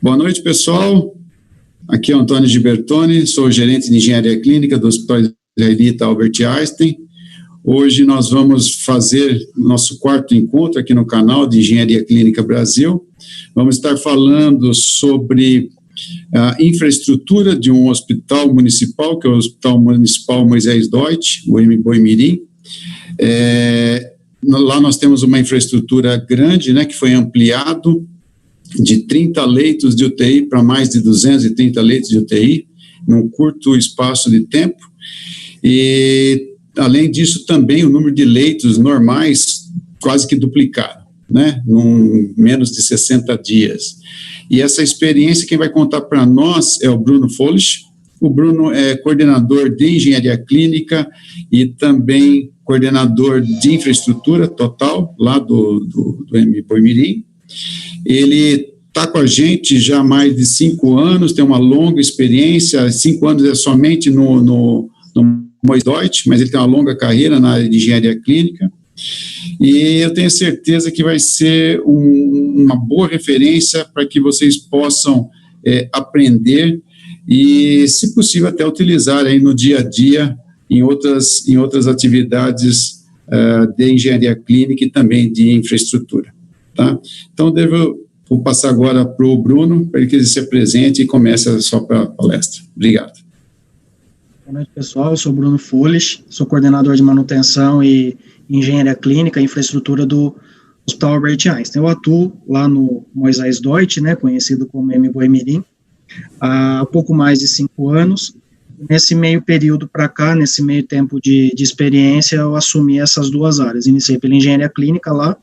Boa noite, pessoal. Aqui é o Antônio Gibertoni, sou gerente de engenharia clínica do Hospital Israelita Albert Einstein. Hoje nós vamos fazer nosso quarto encontro aqui no canal de Engenharia Clínica Brasil. Vamos estar falando sobre a infraestrutura de um hospital municipal, que é o Hospital Municipal Moisés Deutsch, o Boi-Mirim. Lá nós temos uma infraestrutura grande, né, que foi ampliado de 30 leitos de UTI para mais de 230 leitos de UTI, num curto espaço de tempo. E, além disso, também o número de leitos normais quase que duplicaram, né, em menos de 60 dias. E essa experiência, quem vai contar para nós é o Bruno Folich. O Bruno é coordenador de engenharia clínica e também coordenador de infraestrutura total, lá do Boi-Mirim. Ele está com a gente já há mais de 5 anos, tem uma longa experiência, 5 anos é somente no Moisés Deutsch, mas ele tem uma longa carreira na área de engenharia clínica, e eu tenho certeza que vai ser uma boa referência para que vocês possam aprender e, se possível, até utilizar aí no dia a dia em outras atividades de engenharia clínica e também de infraestrutura. Tá? Então, vou passar agora para o Bruno, para que ele se apresente e comece a sua palestra. Obrigado. Boa noite, pessoal. Eu sou Bruno Folich, sou coordenador de manutenção e engenharia clínica e infraestrutura do Hospital Albert Einstein. Eu atuo lá no Moisés Deutsch, né, conhecido como Boi-Mirim, há pouco mais de 5 anos. Nesse meio período para cá, nesse meio tempo de experiência, eu assumi essas duas áreas. Iniciei pela engenharia clínica lá,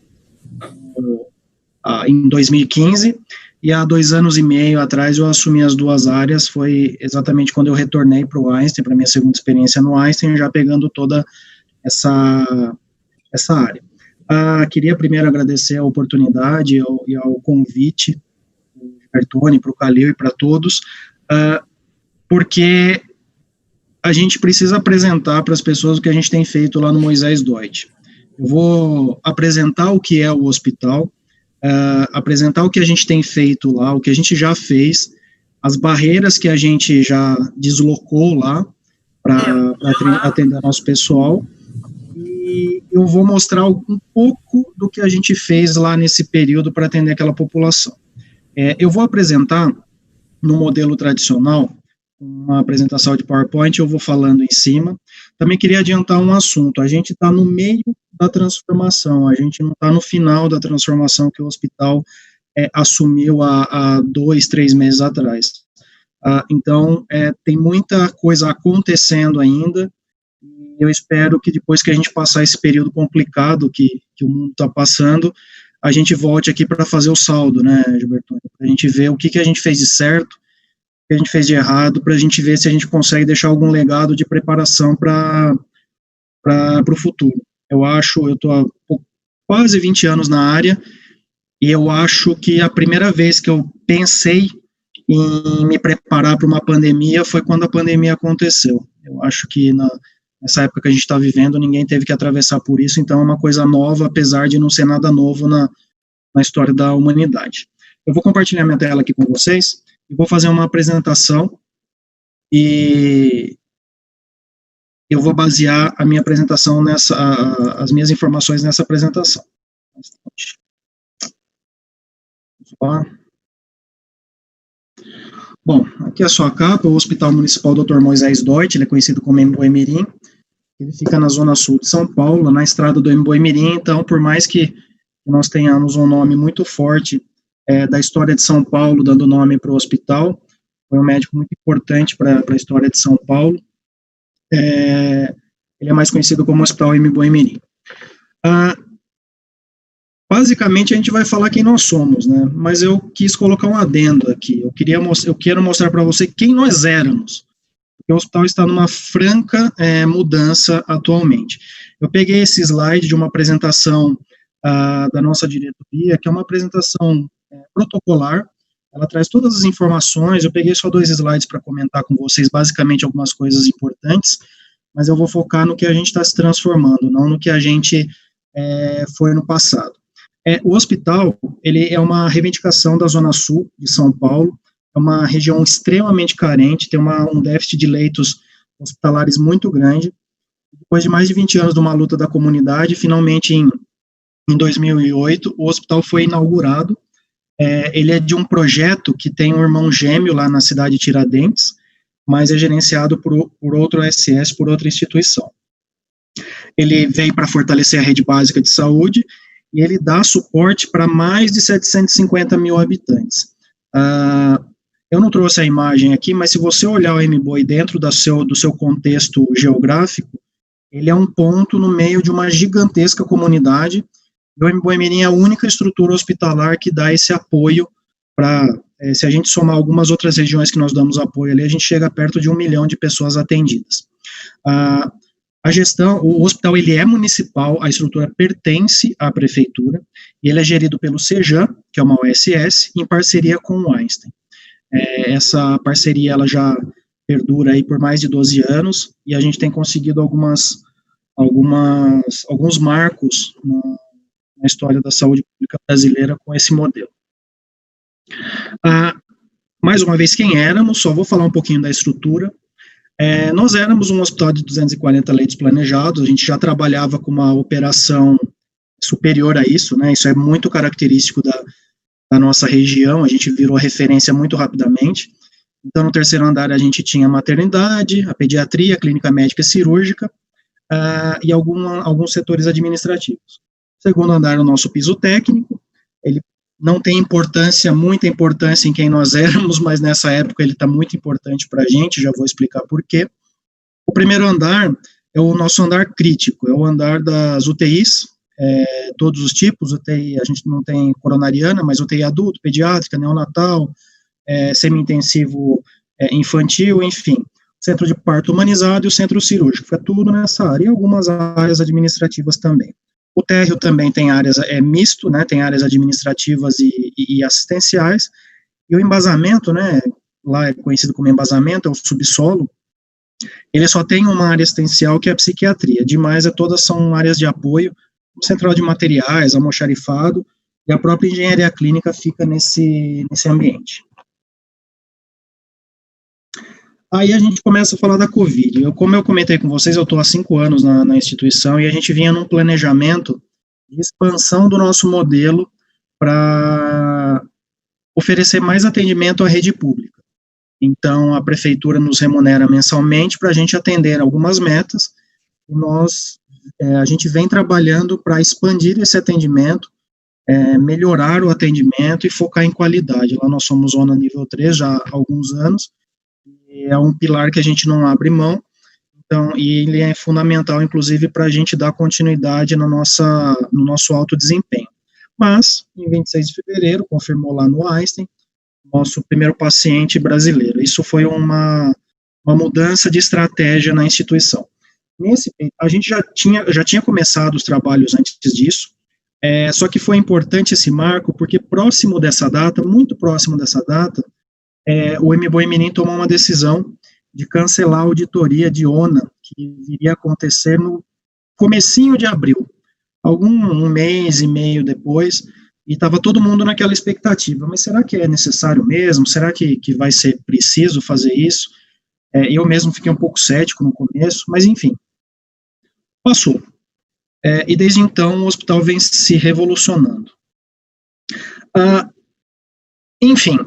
em 2015, e há 2 anos e meio atrás eu assumi as duas áreas. Foi exatamente quando eu retornei para o Einstein, para a minha segunda experiência no Einstein, já pegando toda essa área. Queria primeiro agradecer a oportunidade e ao convite do Bertoni, para o Calil e para todos, porque a gente precisa apresentar para as pessoas o que a gente tem feito lá no Moisés Deutsch. Eu vou apresentar o que é o hospital, apresentar o que a gente tem feito lá, o que a gente já fez, as barreiras que a gente já deslocou lá para atender nosso pessoal, e eu vou mostrar um pouco do que a gente fez lá nesse período para atender aquela população. Eu vou apresentar no modelo tradicional, uma apresentação de PowerPoint, eu vou falando em cima. Também queria adiantar um assunto: a gente está no meio da transformação, a gente não está no final da transformação que o hospital assumiu há 2, 3 meses atrás. Então, tem muita coisa acontecendo ainda, e eu espero que depois que a gente passar esse período complicado que o mundo está passando, a gente volte aqui para fazer o saldo, né, Gilberto? Para a gente ver o que a gente fez de certo, o que a gente fez de errado, para a gente ver se a gente consegue deixar algum legado de preparação para o futuro. Eu estou há quase 20 anos na área, e eu acho que a primeira vez que eu pensei em me preparar para uma pandemia foi quando a pandemia aconteceu. Eu acho que nessa época que a gente está vivendo, ninguém teve que atravessar por isso, então é uma coisa nova, apesar de não ser nada novo na história da humanidade. Eu vou compartilhar minha tela aqui com vocês, e vou fazer uma apresentação, e eu vou basear a minha apresentação as minhas informações nessa apresentação. Bom, aqui é a sua capa, o Hospital Municipal Dr. Moisés Deutsch, ele é conhecido como Boi-Mirim. Ele fica na zona sul de São Paulo, na estrada do Boi-Mirim. Então, por mais que nós tenhamos um nome muito forte da história de São Paulo, dando nome para o hospital, foi um médico muito importante para a história de São Paulo. Ele é mais conhecido como Hospital Boi-Mirim. Basicamente, a gente vai falar quem nós somos, né? Mas eu quis colocar um adendo aqui. Eu quero mostrar para você quem nós éramos. Porque o hospital está numa franca mudança atualmente. Eu peguei esse slide de uma apresentação da nossa diretoria, que é uma apresentação protocolar. Ela traz todas as informações. Eu peguei só 2 slides para comentar com vocês, basicamente, algumas coisas importantes, mas eu vou focar no que a gente está se transformando, não no que a gente foi no passado. O hospital, ele é uma reivindicação da Zona Sul de São Paulo, é uma região extremamente carente, tem um déficit de leitos hospitalares muito grande. Depois de mais de 20 anos de uma luta da comunidade, finalmente em 2008, o hospital foi inaugurado. Ele é de um projeto que tem um irmão gêmeo lá na cidade de Tiradentes, mas é gerenciado por outro OSS, por outra instituição. Ele veio para fortalecer a rede básica de saúde e ele dá suporte para mais de 750 mil habitantes. Eu não trouxe a imagem aqui, mas se você olhar o MBOI dentro do seu contexto geográfico, ele é um ponto no meio de uma gigantesca comunidade. O MBOI Mirim é a única estrutura hospitalar que dá esse apoio para, se a gente somar algumas outras regiões que nós damos apoio ali, a gente chega perto de 1 milhão de pessoas atendidas. A gestão, o hospital, ele é municipal, a estrutura pertence à prefeitura, e ele é gerido pelo CEJAM, que é uma OSS, em parceria com o Einstein. Essa parceria, ela já perdura aí por mais de 12 anos, e a gente tem conseguido alguns marcos na história da saúde pública brasileira com esse modelo. Mais uma vez, quem éramos? Só vou falar um pouquinho da estrutura. Nós éramos um hospital de 240 leitos planejados, a gente já trabalhava com uma operação superior a isso, né? Isso é muito característico da nossa região, a gente virou referência muito rapidamente. Então, no terceiro andar, a gente tinha a maternidade, a pediatria, a clínica médica e cirúrgica, e alguns setores administrativos. Segundo andar, o nosso piso técnico, ele não tem muita importância em quem nós éramos, mas nessa época ele está muito importante para a gente, já vou explicar por quê. O primeiro andar é o nosso andar crítico, é o andar das UTIs, todos os tipos, UTI, a gente não tem coronariana, mas UTI adulto, pediátrica, neonatal, semi-intensivo infantil, enfim, centro de parto humanizado e o centro cirúrgico, fica tudo nessa área, e algumas áreas administrativas também. O térreo também tem áreas, misto, né, tem áreas administrativas e assistenciais, e o embasamento, né, lá é conhecido como embasamento, é o subsolo, ele só tem uma área assistencial que é a psiquiatria, demais todas são áreas de apoio, central de materiais, almoxarifado, e a própria engenharia clínica fica nesse ambiente. Aí a gente começa a falar da Covid. Como eu comentei com vocês, eu estou há 5 anos na instituição e a gente vinha num planejamento de expansão do nosso modelo para oferecer mais atendimento à rede pública. Então, a prefeitura nos remunera mensalmente para a gente atender algumas metas e a gente vem trabalhando para expandir esse atendimento, melhorar o atendimento e focar em qualidade. Lá nós somos zona nível 3 já há alguns anos, é um pilar que a gente não abre mão, então, e ele é fundamental, inclusive, para a gente dar continuidade no nosso alto desempenho. Mas, em 26 de fevereiro, confirmou lá no Einstein, nosso primeiro paciente brasileiro. Isso foi uma mudança de estratégia na instituição. A gente já tinha começado os trabalhos antes disso, só que foi importante esse marco, porque próximo dessa data, muito próximo dessa data, o MBOI Mirim tomou uma decisão de cancelar a auditoria de ONA, que iria acontecer no comecinho de abril, um mês e meio depois, e estava todo mundo naquela expectativa, mas será que é necessário mesmo? Será que vai ser preciso fazer isso? Eu mesmo fiquei um pouco cético no começo, mas enfim, passou. E desde então o hospital vem se revolucionando. Enfim,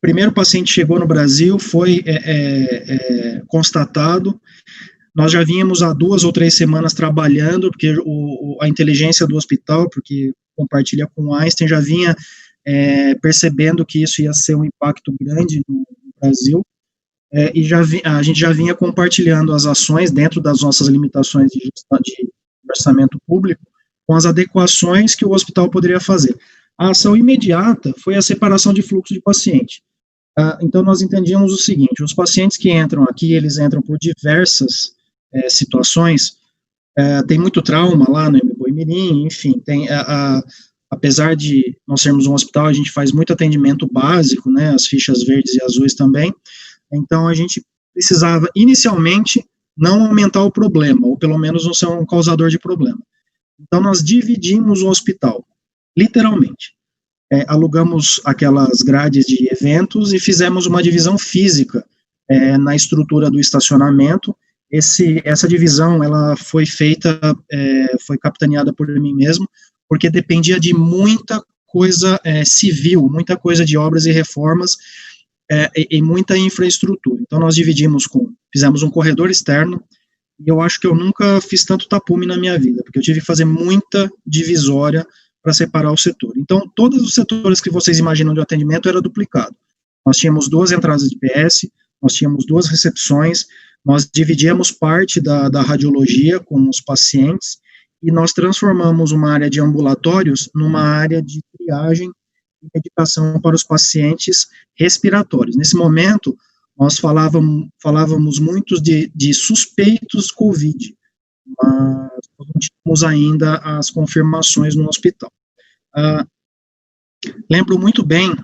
primeiro paciente chegou no Brasil, foi constatado, nós já vínhamos há 2 ou 3 semanas trabalhando, porque a inteligência do hospital, porque compartilha com o Einstein, já vinha percebendo que isso ia ser um impacto grande no Brasil, e a gente já vinha compartilhando as ações dentro das nossas limitações de orçamento público, com as adequações que o hospital poderia fazer. A ação imediata foi a separação de fluxo de paciente. Então, nós entendíamos o seguinte, os pacientes que entram aqui, eles entram por diversas situações, tem muito trauma lá no MBOI Mirim, enfim, apesar de nós sermos um hospital, a gente faz muito atendimento básico, né, as fichas verdes e azuis também, então a gente precisava, inicialmente, não aumentar o problema, ou pelo menos não ser um causador de problema. Então, nós dividimos o hospital, literalmente. Alugamos aquelas grades de eventos e fizemos uma divisão física na estrutura do estacionamento. Essa divisão, ela foi feita, foi capitaneada por mim mesmo, porque dependia de muita coisa civil, muita coisa de obras e reformas, e muita infraestrutura. Então, nós fizemos um corredor externo, e eu acho que eu nunca fiz tanto tapume na minha vida, porque eu tive que fazer muita divisória para separar o setor. Então, todos os setores que vocês imaginam de atendimento era duplicado. Nós tínhamos 2 entradas de PS, nós tínhamos 2 recepções, nós dividíamos parte da radiologia com os pacientes, e nós transformamos uma área de ambulatórios numa área de triagem e medicação para os pacientes respiratórios. Nesse momento, nós falávamos muito de suspeitos COVID, mas não tínhamos ainda as confirmações no hospital. Lembro muito bem,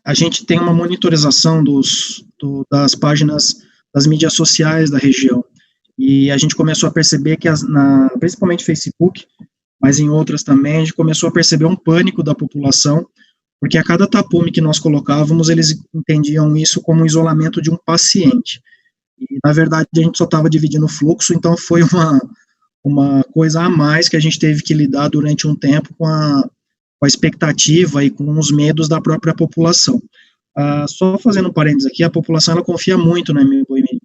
a gente tem uma monitorização das páginas das mídias sociais da região, e a gente começou a perceber que, principalmente Facebook, mas em outras também, a gente começou a perceber um pânico da população, porque a cada tapume que nós colocávamos, eles entendiam isso como um isolamento de um paciente. E, na verdade, a gente só estava dividindo o fluxo, então foi uma coisa a mais que a gente teve que lidar durante um tempo com a expectativa e com os medos da própria população. Só fazendo um parênteses aqui, a população ela confia muito no MBoi-Mirim.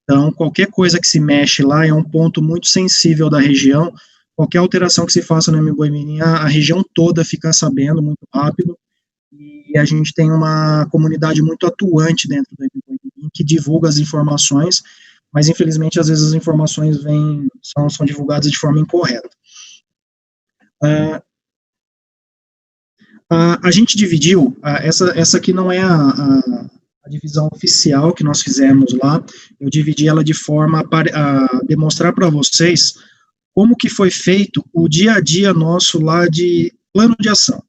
Então, qualquer coisa que se mexe lá é um ponto muito sensível da região. Qualquer alteração que se faça no MBoi-Mirim, a região toda fica sabendo muito rápido, e a gente tem uma comunidade muito atuante dentro do MBoi-Mirim, que divulga as informações, mas infelizmente às vezes as informações são divulgadas de forma incorreta. A gente dividiu, essa aqui não é a divisão oficial que nós fizemos lá, eu dividi ela de forma a demonstrar para vocês como que foi feito o dia a dia nosso lá de plano de ação.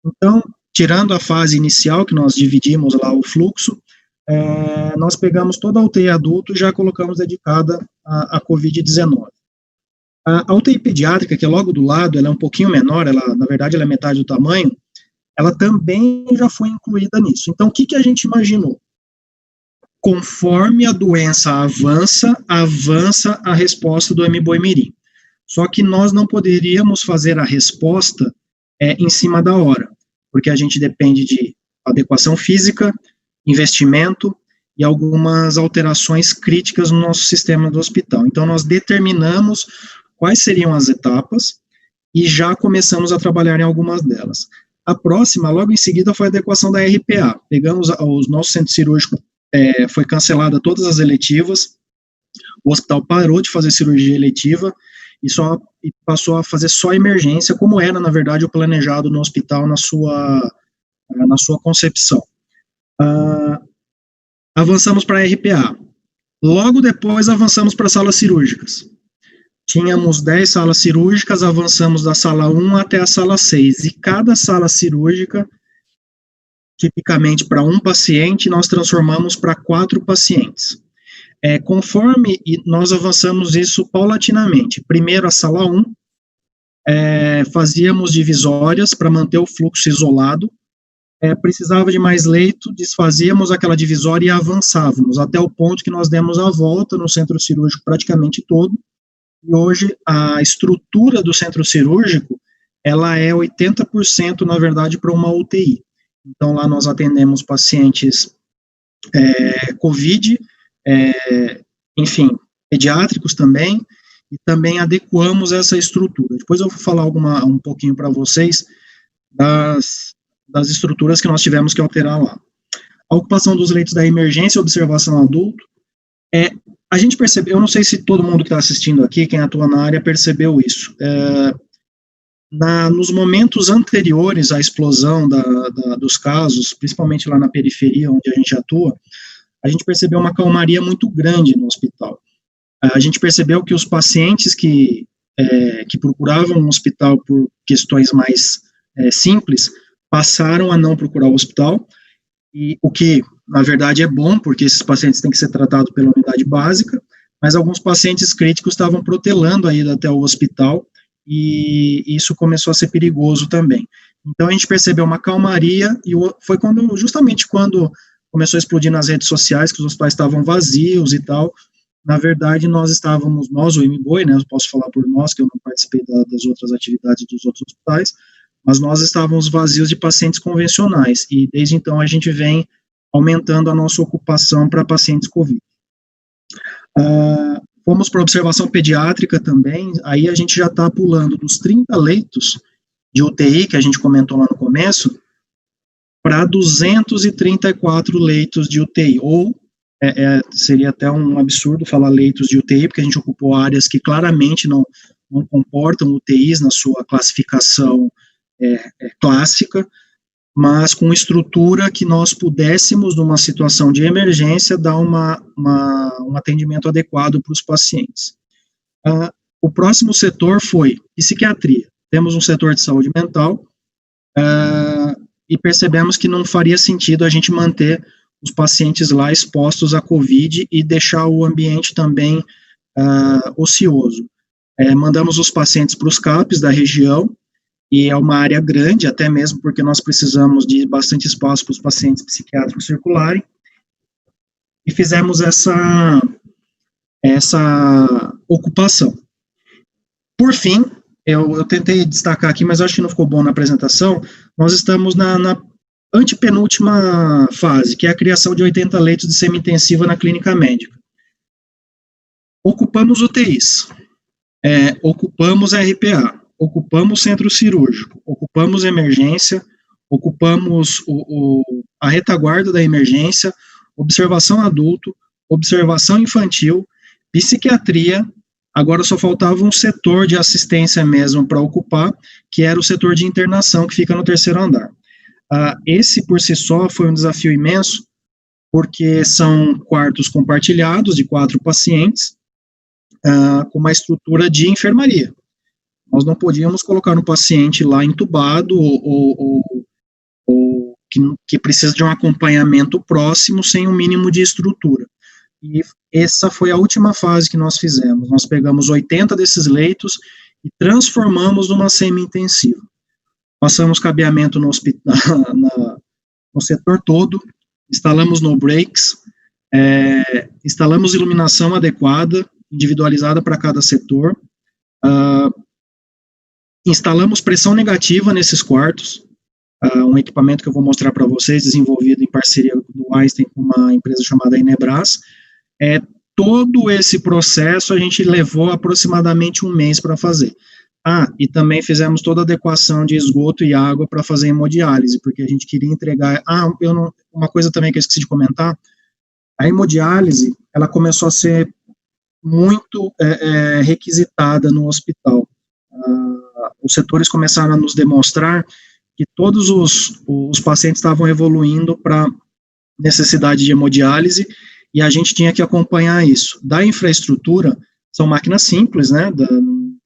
Então, tirando a fase inicial, que nós dividimos lá o fluxo, nós pegamos toda a UTI adulto e já colocamos dedicada à COVID-19. A UTI pediátrica, que é logo do lado, ela é um pouquinho menor, na verdade ela é metade do tamanho, ela também já foi incluída nisso. Então, o que a gente imaginou? Conforme a doença avança a resposta do MBoi-Mirim. Só que nós não poderíamos fazer a resposta em cima da hora, porque a gente depende de adequação física, investimento e algumas alterações críticas no nosso sistema do hospital. Então, nós determinamos quais seriam as etapas e já começamos a trabalhar em algumas delas. A próxima, logo em seguida, foi a adequação da RPA. Pegamos os nossos centros cirúrgicos, foi cancelada todas as eletivas, o hospital parou de fazer cirurgia eletiva e passou a fazer só emergência, como era, na verdade, o planejado no hospital na sua concepção. Avançamos para a RPA. Logo depois, avançamos para salas cirúrgicas. Tínhamos 10 salas cirúrgicas, avançamos da sala 1 até a sala 6, e cada sala cirúrgica, tipicamente para um paciente, nós transformamos para 4 pacientes. Conforme nós avançamos isso paulatinamente, primeiro a sala 1, fazíamos divisórias para manter o fluxo isolado, precisava de mais leito, desfazíamos aquela divisória e avançávamos, até o ponto que nós demos a volta no centro cirúrgico praticamente todo, e hoje a estrutura do centro cirúrgico, ela é 80%, na verdade, para uma UTI. Então, lá nós atendemos pacientes COVID, enfim, pediátricos também, e também adequamos essa estrutura. Depois eu vou falar um pouquinho para vocês das estruturas que nós tivemos que alterar lá. A ocupação dos leitos da emergência e observação adulto, a gente percebeu, eu não sei se todo mundo que está assistindo aqui, quem atua na área, percebeu isso. Nos momentos anteriores à explosão dos casos, principalmente lá na periferia, onde a gente atua, a gente percebeu uma calmaria muito grande no hospital. A gente percebeu que os pacientes que procuravam um hospital por questões mais simples, passaram a não procurar o hospital, e o que, na verdade, é bom, porque esses pacientes têm que ser tratados pela unidade básica, mas alguns pacientes críticos estavam protelando a ida até o hospital, e isso começou a ser perigoso também. Então a gente percebeu uma calmaria, e foi justamente quando começou a explodir nas redes sociais, que os hospitais estavam vazios e tal. Na verdade, nós, o MBOI, né, eu posso falar por nós, que eu não participei das outras atividades dos outros hospitais, mas nós estávamos vazios de pacientes convencionais, e desde então a gente vem aumentando a nossa ocupação para pacientes COVID. Fomos para observação pediátrica também, aí a gente já está pulando dos 30 leitos de UTI, que a gente comentou lá no começo, para 234 leitos de UTI, ou seria até um absurdo falar leitos de UTI, porque a gente ocupou áreas que claramente não comportam UTIs na sua classificação clássica, mas com estrutura que nós pudéssemos, numa situação de emergência, dar um atendimento adequado para os pacientes. O próximo setor foi psiquiatria. Temos um setor de saúde mental, e percebemos que não faria sentido a gente manter os pacientes lá expostos à COVID e deixar o ambiente também ocioso. Mandamos os pacientes para os CAPs da região, e é uma área grande, até mesmo porque nós precisamos de bastante espaço para os pacientes psiquiátricos circularem, e fizemos essa ocupação. Por fim, eu tentei destacar aqui, mas acho que não ficou bom na apresentação, nós estamos na antepenúltima fase, que é a criação de 80 leitos de semi-intensiva na clínica médica. Ocupamos UTIs, ocupamos RPA, ocupamos centro cirúrgico, ocupamos emergência, ocupamos a retaguarda da emergência, observação adulto, observação infantil, psiquiatria. Agora só faltava um setor de assistência mesmo para ocupar, que era o setor de internação, que fica no 3º andar. Esse, por si só, foi um desafio imenso, porque são quartos compartilhados de 4 pacientes, com uma estrutura de enfermaria. Nós não podíamos colocar um paciente lá entubado ou que precisa de um acompanhamento próximo sem um mínimo de estrutura. E essa foi a última fase que nós fizemos. Nós pegamos 80 desses leitos e transformamos numa semi-intensiva. Passamos cabeamento no setor todo, instalamos no breaks, instalamos iluminação adequada, individualizada para cada setor, instalamos pressão negativa nesses quartos, um equipamento que eu vou mostrar para vocês, desenvolvido em parceria do Einstein com uma empresa chamada Inebras. Todo esse processo a gente levou aproximadamente 1 mês para fazer. E também fizemos toda a adequação de esgoto e água para fazer hemodiálise, porque a gente queria entregar... uma coisa também que eu esqueci de comentar, a hemodiálise, ela começou a ser muito requisitada no hospital. Os setores começaram a nos demonstrar que todos os pacientes estavam evoluindo para necessidade de hemodiálise, e a gente tinha que acompanhar isso. Da infraestrutura, são máquinas simples, né,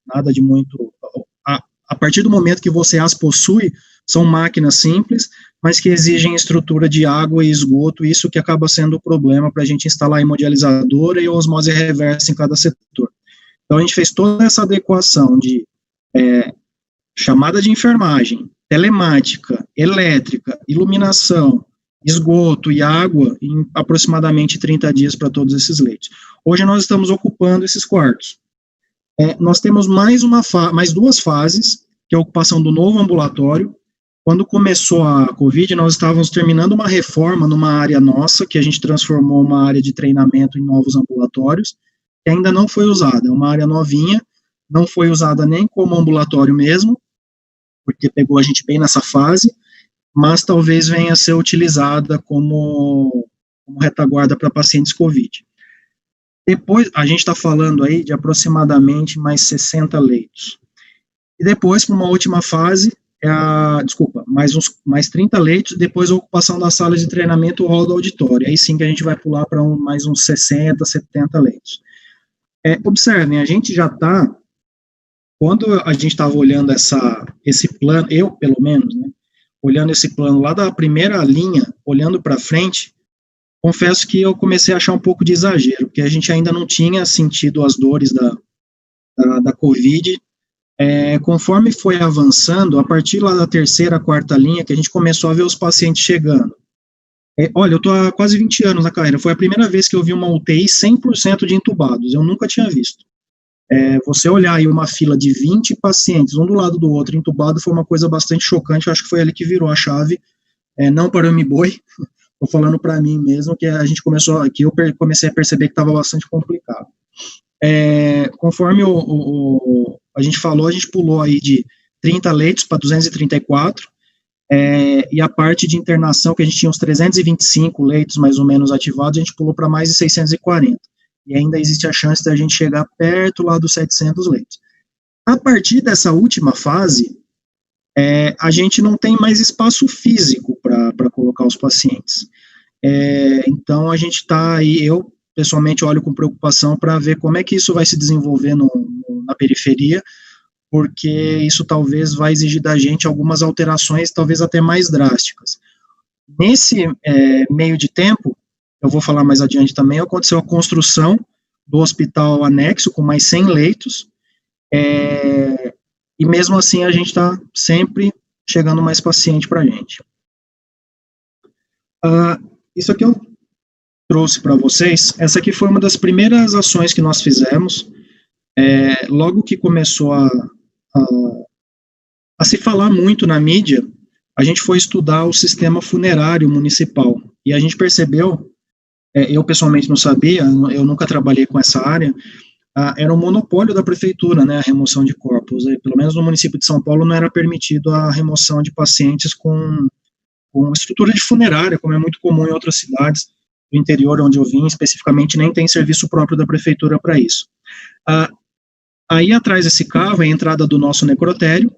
nada de muito... A partir do momento que você as possui, são máquinas simples, mas que exigem estrutura de água e esgoto, isso que acaba sendo o problema para a gente instalar a hemodializadora e osmose reversa em cada setor. Então, a gente fez toda essa adequação de chamada de enfermagem, telemática, elétrica, iluminação, esgoto e água em aproximadamente 30 dias para todos esses leitos. Hoje nós estamos ocupando esses quartos. Nós temos mais 2 fases, que é a ocupação do novo ambulatório. Quando começou a Covid, nós estávamos terminando uma reforma numa área nossa, que a gente transformou uma área de treinamento em novos ambulatórios, que ainda não foi usada, é uma área novinha, não foi usada nem como ambulatório mesmo, porque pegou a gente bem nessa fase, mas talvez venha a ser utilizada como retaguarda para pacientes COVID. Depois, a gente está falando aí de aproximadamente mais 60 leitos. E depois, para uma última fase, mais 30 leitos, depois a ocupação da sala de treinamento ou hall do auditório. Aí sim que a gente vai pular para mais uns 60, 70 leitos. Observem, a gente já está, quando a gente estava olhando esse plano, eu pelo menos, né, olhando esse plano lá da primeira linha, olhando para frente, confesso que eu comecei a achar um pouco de exagero, porque a gente ainda não tinha sentido as dores da Covid, Conforme foi avançando, a partir lá da terceira, quarta linha, que a gente começou a ver os pacientes chegando. Olha, eu estou há quase 20 anos na carreira, foi a primeira vez que eu vi uma UTI 100% de entubados, eu nunca tinha visto. Você olhar aí uma fila de 20 pacientes, um do lado do outro, entubado, foi uma coisa bastante chocante, eu acho que foi ali que virou a chave, não para o MBoi, estou falando para mim mesmo, que eu comecei a perceber que estava bastante complicado. Conforme a gente falou, a gente pulou aí de 30 leitos para 234, e a parte de internação, que a gente tinha uns 325 leitos mais ou menos ativados, a gente pulou para mais de 640, e ainda existe a chance da gente chegar perto lá dos 700 leitos. A partir dessa última fase, a gente não tem mais espaço físico para colocar os pacientes. Então, a gente está aí, eu pessoalmente olho com preocupação para ver como é que isso vai se desenvolver na periferia, porque isso talvez vai exigir da gente algumas alterações, talvez até mais drásticas. Nesse meio de tempo, eu vou falar mais adiante também, aconteceu a construção do hospital anexo, com mais 100 leitos, e mesmo assim a gente está sempre chegando mais paciente para a gente. Isso aqui eu trouxe para vocês, essa aqui foi uma das primeiras ações que nós fizemos, logo que começou a se falar muito na mídia, a gente foi estudar o sistema funerário municipal, e a gente percebeu, eu pessoalmente não sabia, eu nunca trabalhei com essa área, era um monopólio da prefeitura, né, a remoção de corpos, pelo menos no município de São Paulo não era permitido a remoção de pacientes com estrutura de funerária, como é muito comum em outras cidades do interior onde eu vim, especificamente nem tem serviço próprio da prefeitura para isso. Aí atrás desse carro é a entrada do nosso necrotério,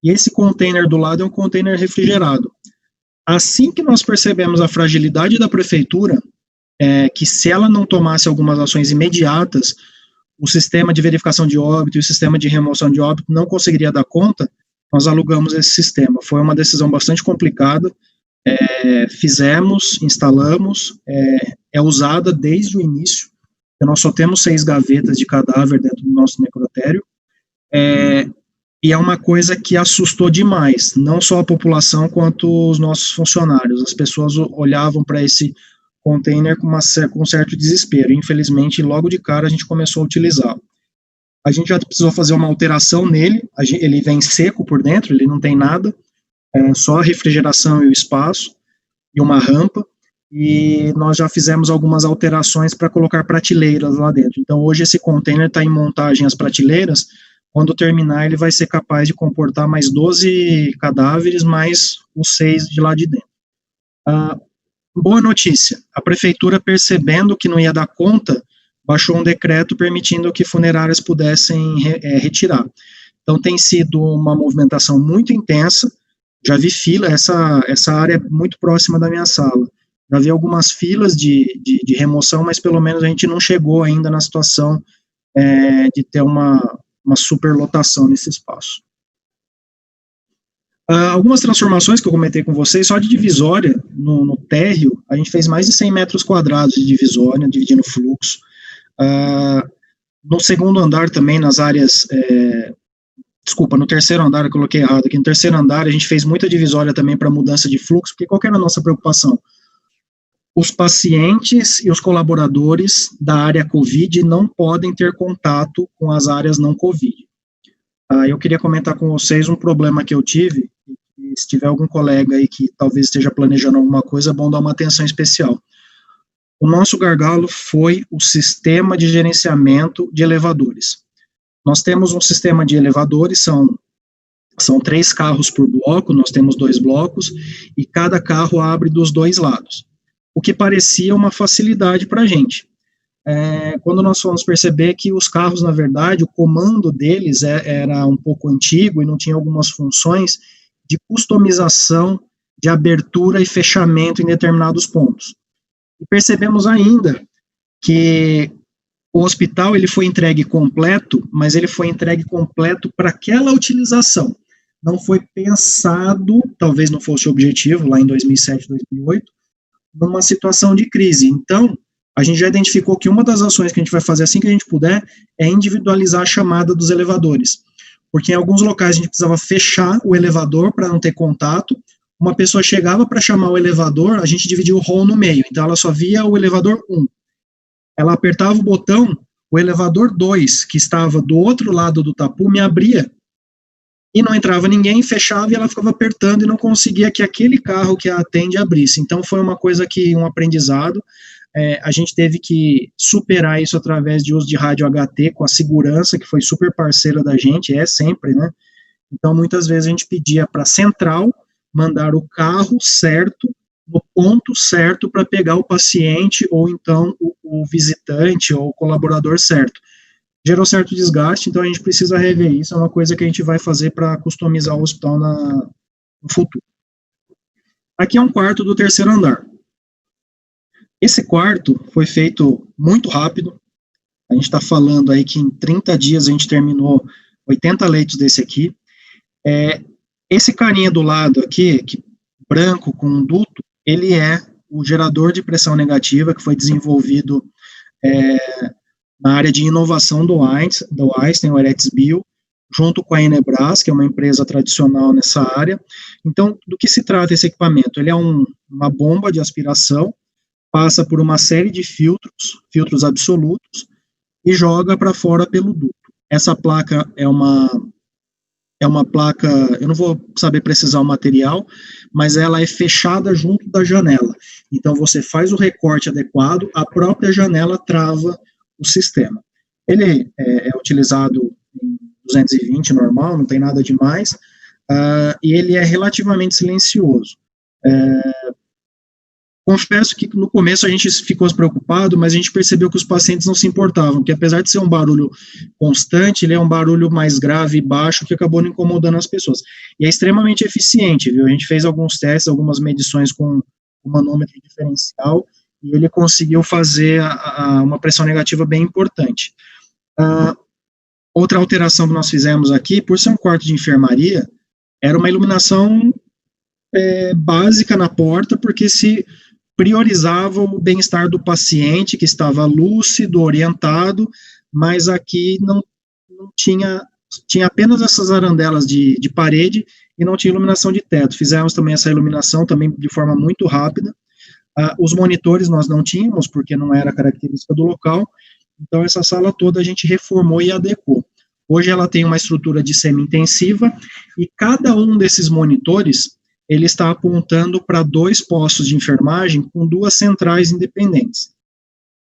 e esse container do lado é um container refrigerado. Assim que nós percebemos a fragilidade da prefeitura, que se ela não tomasse algumas ações imediatas, o sistema de verificação de óbito e o sistema de remoção de óbito não conseguiria dar conta, nós alugamos esse sistema. Foi uma decisão bastante complicada, fizemos, instalamos, é usada desde o início, nós só temos 6 gavetas de cadáver dentro do nosso necrotério, e é uma coisa que assustou demais, não só a população quanto os nossos funcionários. As pessoas olhavam para esse container com um certo desespero. Infelizmente, logo de cara a gente começou a utilizá-lo. A gente já precisou fazer uma alteração nele, ele vem seco por dentro, ele não tem nada, só a refrigeração e o espaço, e uma rampa, e nós já fizemos algumas alterações para colocar prateleiras lá dentro. Então, hoje esse container está em montagem as prateleiras, quando terminar ele vai ser capaz de comportar mais 12 cadáveres, mais os 6 de lá de dentro. Boa notícia, a prefeitura, percebendo que não ia dar conta, baixou um decreto permitindo que funerárias pudessem retirar. Então tem sido uma movimentação muito intensa, já vi fila, essa área é muito próxima da minha sala, já vi algumas filas de remoção, mas pelo menos a gente não chegou ainda na situação de ter uma superlotação nesse espaço. Algumas transformações que eu comentei com vocês, só de divisória, no térreo, a gente fez mais de 100 metros quadrados de divisória, dividindo fluxo. No segundo andar também, nas áreas, no terceiro andar, eu coloquei errado aqui, no terceiro andar a gente fez muita divisória também para mudança de fluxo, porque qual que era a nossa preocupação? Os pacientes e os colaboradores da área COVID não podem ter contato com as áreas não COVID. Eu queria comentar com vocês um problema que eu tive, e se tiver algum colega aí que talvez esteja planejando alguma coisa, é bom dar uma atenção especial. O nosso gargalo foi o sistema de gerenciamento de elevadores. Nós temos um sistema de elevadores, são 3 carros por bloco, nós temos 2 blocos, e cada carro abre dos 2 lados, o que parecia uma facilidade para a gente. Quando nós fomos perceber que os carros, na verdade, o comando deles era um pouco antigo e não tinha algumas funções de customização, de abertura e fechamento em determinados pontos. E percebemos ainda que o hospital ele foi entregue completo, mas ele foi entregue completo para aquela utilização. Não foi pensado, talvez não fosse o objetivo, lá em 2007, 2008, numa situação de crise. Então, a gente já identificou que uma das ações que a gente vai fazer assim que a gente puder é individualizar a chamada dos elevadores. porque em alguns locais a gente precisava fechar o elevador para não ter contato. Uma pessoa chegava para chamar o elevador, a gente dividia o hall no meio, então ela só via o elevador 1. Ela apertava o botão, o elevador 2, que estava do outro lado do tapume, abria, e não entrava ninguém, fechava e ela ficava apertando e não conseguia que aquele carro que a atende abrisse. Então foi uma coisa que, um aprendizado, a gente teve que superar isso através de uso de rádio HT, com a segurança, que foi super parceira da gente, sempre, né? Então muitas vezes a gente pedia para a central mandar o carro certo, no ponto certo para pegar o paciente ou então o visitante ou o colaborador certo. Gerou certo desgaste, então a gente precisa rever isso, é uma coisa que a gente vai fazer para customizar o hospital no futuro. Aqui é um quarto do 3º andar. Esse quarto foi feito muito rápido, a gente está falando aí que em 30 dias a gente terminou 80 leitos desse aqui. Esse carinha do lado aqui, branco com um duto, ele é o gerador de pressão negativa que foi desenvolvido na área de inovação do Einstein, o ErectsBio, junto com a Enebras, que é uma empresa tradicional nessa área. Então, do que se trata esse equipamento? Ele é uma bomba de aspiração, passa por uma série de filtros absolutos, e joga para fora pelo duto. Essa placa é uma placa, eu não vou saber precisar o material, mas ela é fechada junto da janela. Então, você faz o recorte adequado, a própria janela trava o sistema. Ele é utilizado em 220 normal, não tem nada demais, e ele é relativamente silencioso. Confesso que no começo a gente ficou preocupado, mas a gente percebeu que os pacientes não se importavam, porque apesar de ser um barulho constante, ele é um barulho mais grave e baixo que acabou não incomodando as pessoas. E é extremamente eficiente, viu? A gente fez alguns testes, algumas medições com o manômetro diferencial, e ele conseguiu fazer uma pressão negativa bem importante. Outra alteração que nós fizemos aqui, por ser um quarto de enfermaria, era uma iluminação básica na porta, porque se priorizava o bem-estar do paciente, que estava lúcido, orientado, mas aqui não tinha apenas essas arandelas de parede e não tinha iluminação de teto. Fizemos também essa iluminação também de forma muito rápida. Os monitores nós não tínhamos, porque não era característica do local, então essa sala toda a gente reformou e adequou. Hoje ela tem uma estrutura de semi-intensiva, e cada um desses monitores ele está apontando para 2 postos de enfermagem com 2 centrais independentes.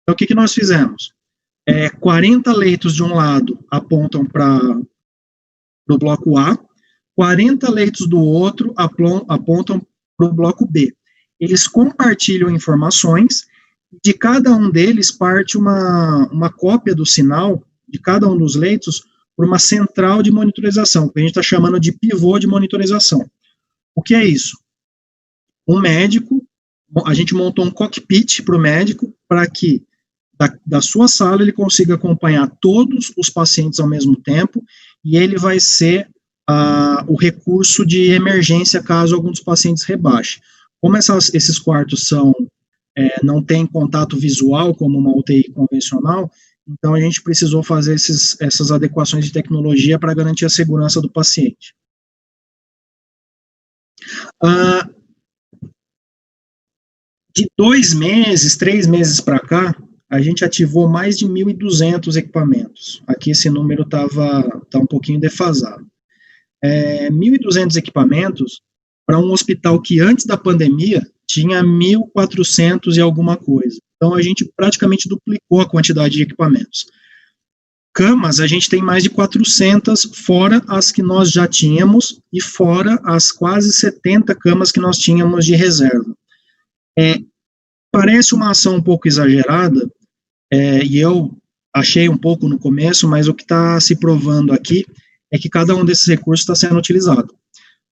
Então, o que nós fizemos? 40 leitos de um lado apontam para o bloco A, 40 leitos do outro apontam para o bloco B. Eles compartilham informações, de cada um deles parte uma cópia do sinal de cada um dos leitos para uma central de monitorização, que a gente está chamando de pivô de monitorização. O que é isso? Um médico, a gente montou um cockpit para o médico, para que da sua sala ele consiga acompanhar todos os pacientes ao mesmo tempo, e ele vai ser o recurso de emergência caso algum dos pacientes rebaixe. Como esses quartos não tem contato visual como uma UTI convencional, então a gente precisou fazer essas adequações de tecnologia para garantir a segurança do paciente. De 2 meses, 3 meses para cá, a gente ativou mais de 1.200 equipamentos. Aqui esse número tá um pouquinho defasado. 1.200 equipamentos para um hospital que antes da pandemia tinha 1.400 e alguma coisa. Então a gente praticamente duplicou a quantidade de equipamentos. Camas, a gente tem mais de 400, fora as que nós já tínhamos e fora as quase 70 camas que nós tínhamos de reserva. Parece uma ação um pouco exagerada, e eu achei um pouco no começo, mas o que está se provando aqui é que cada um desses recursos está sendo utilizado.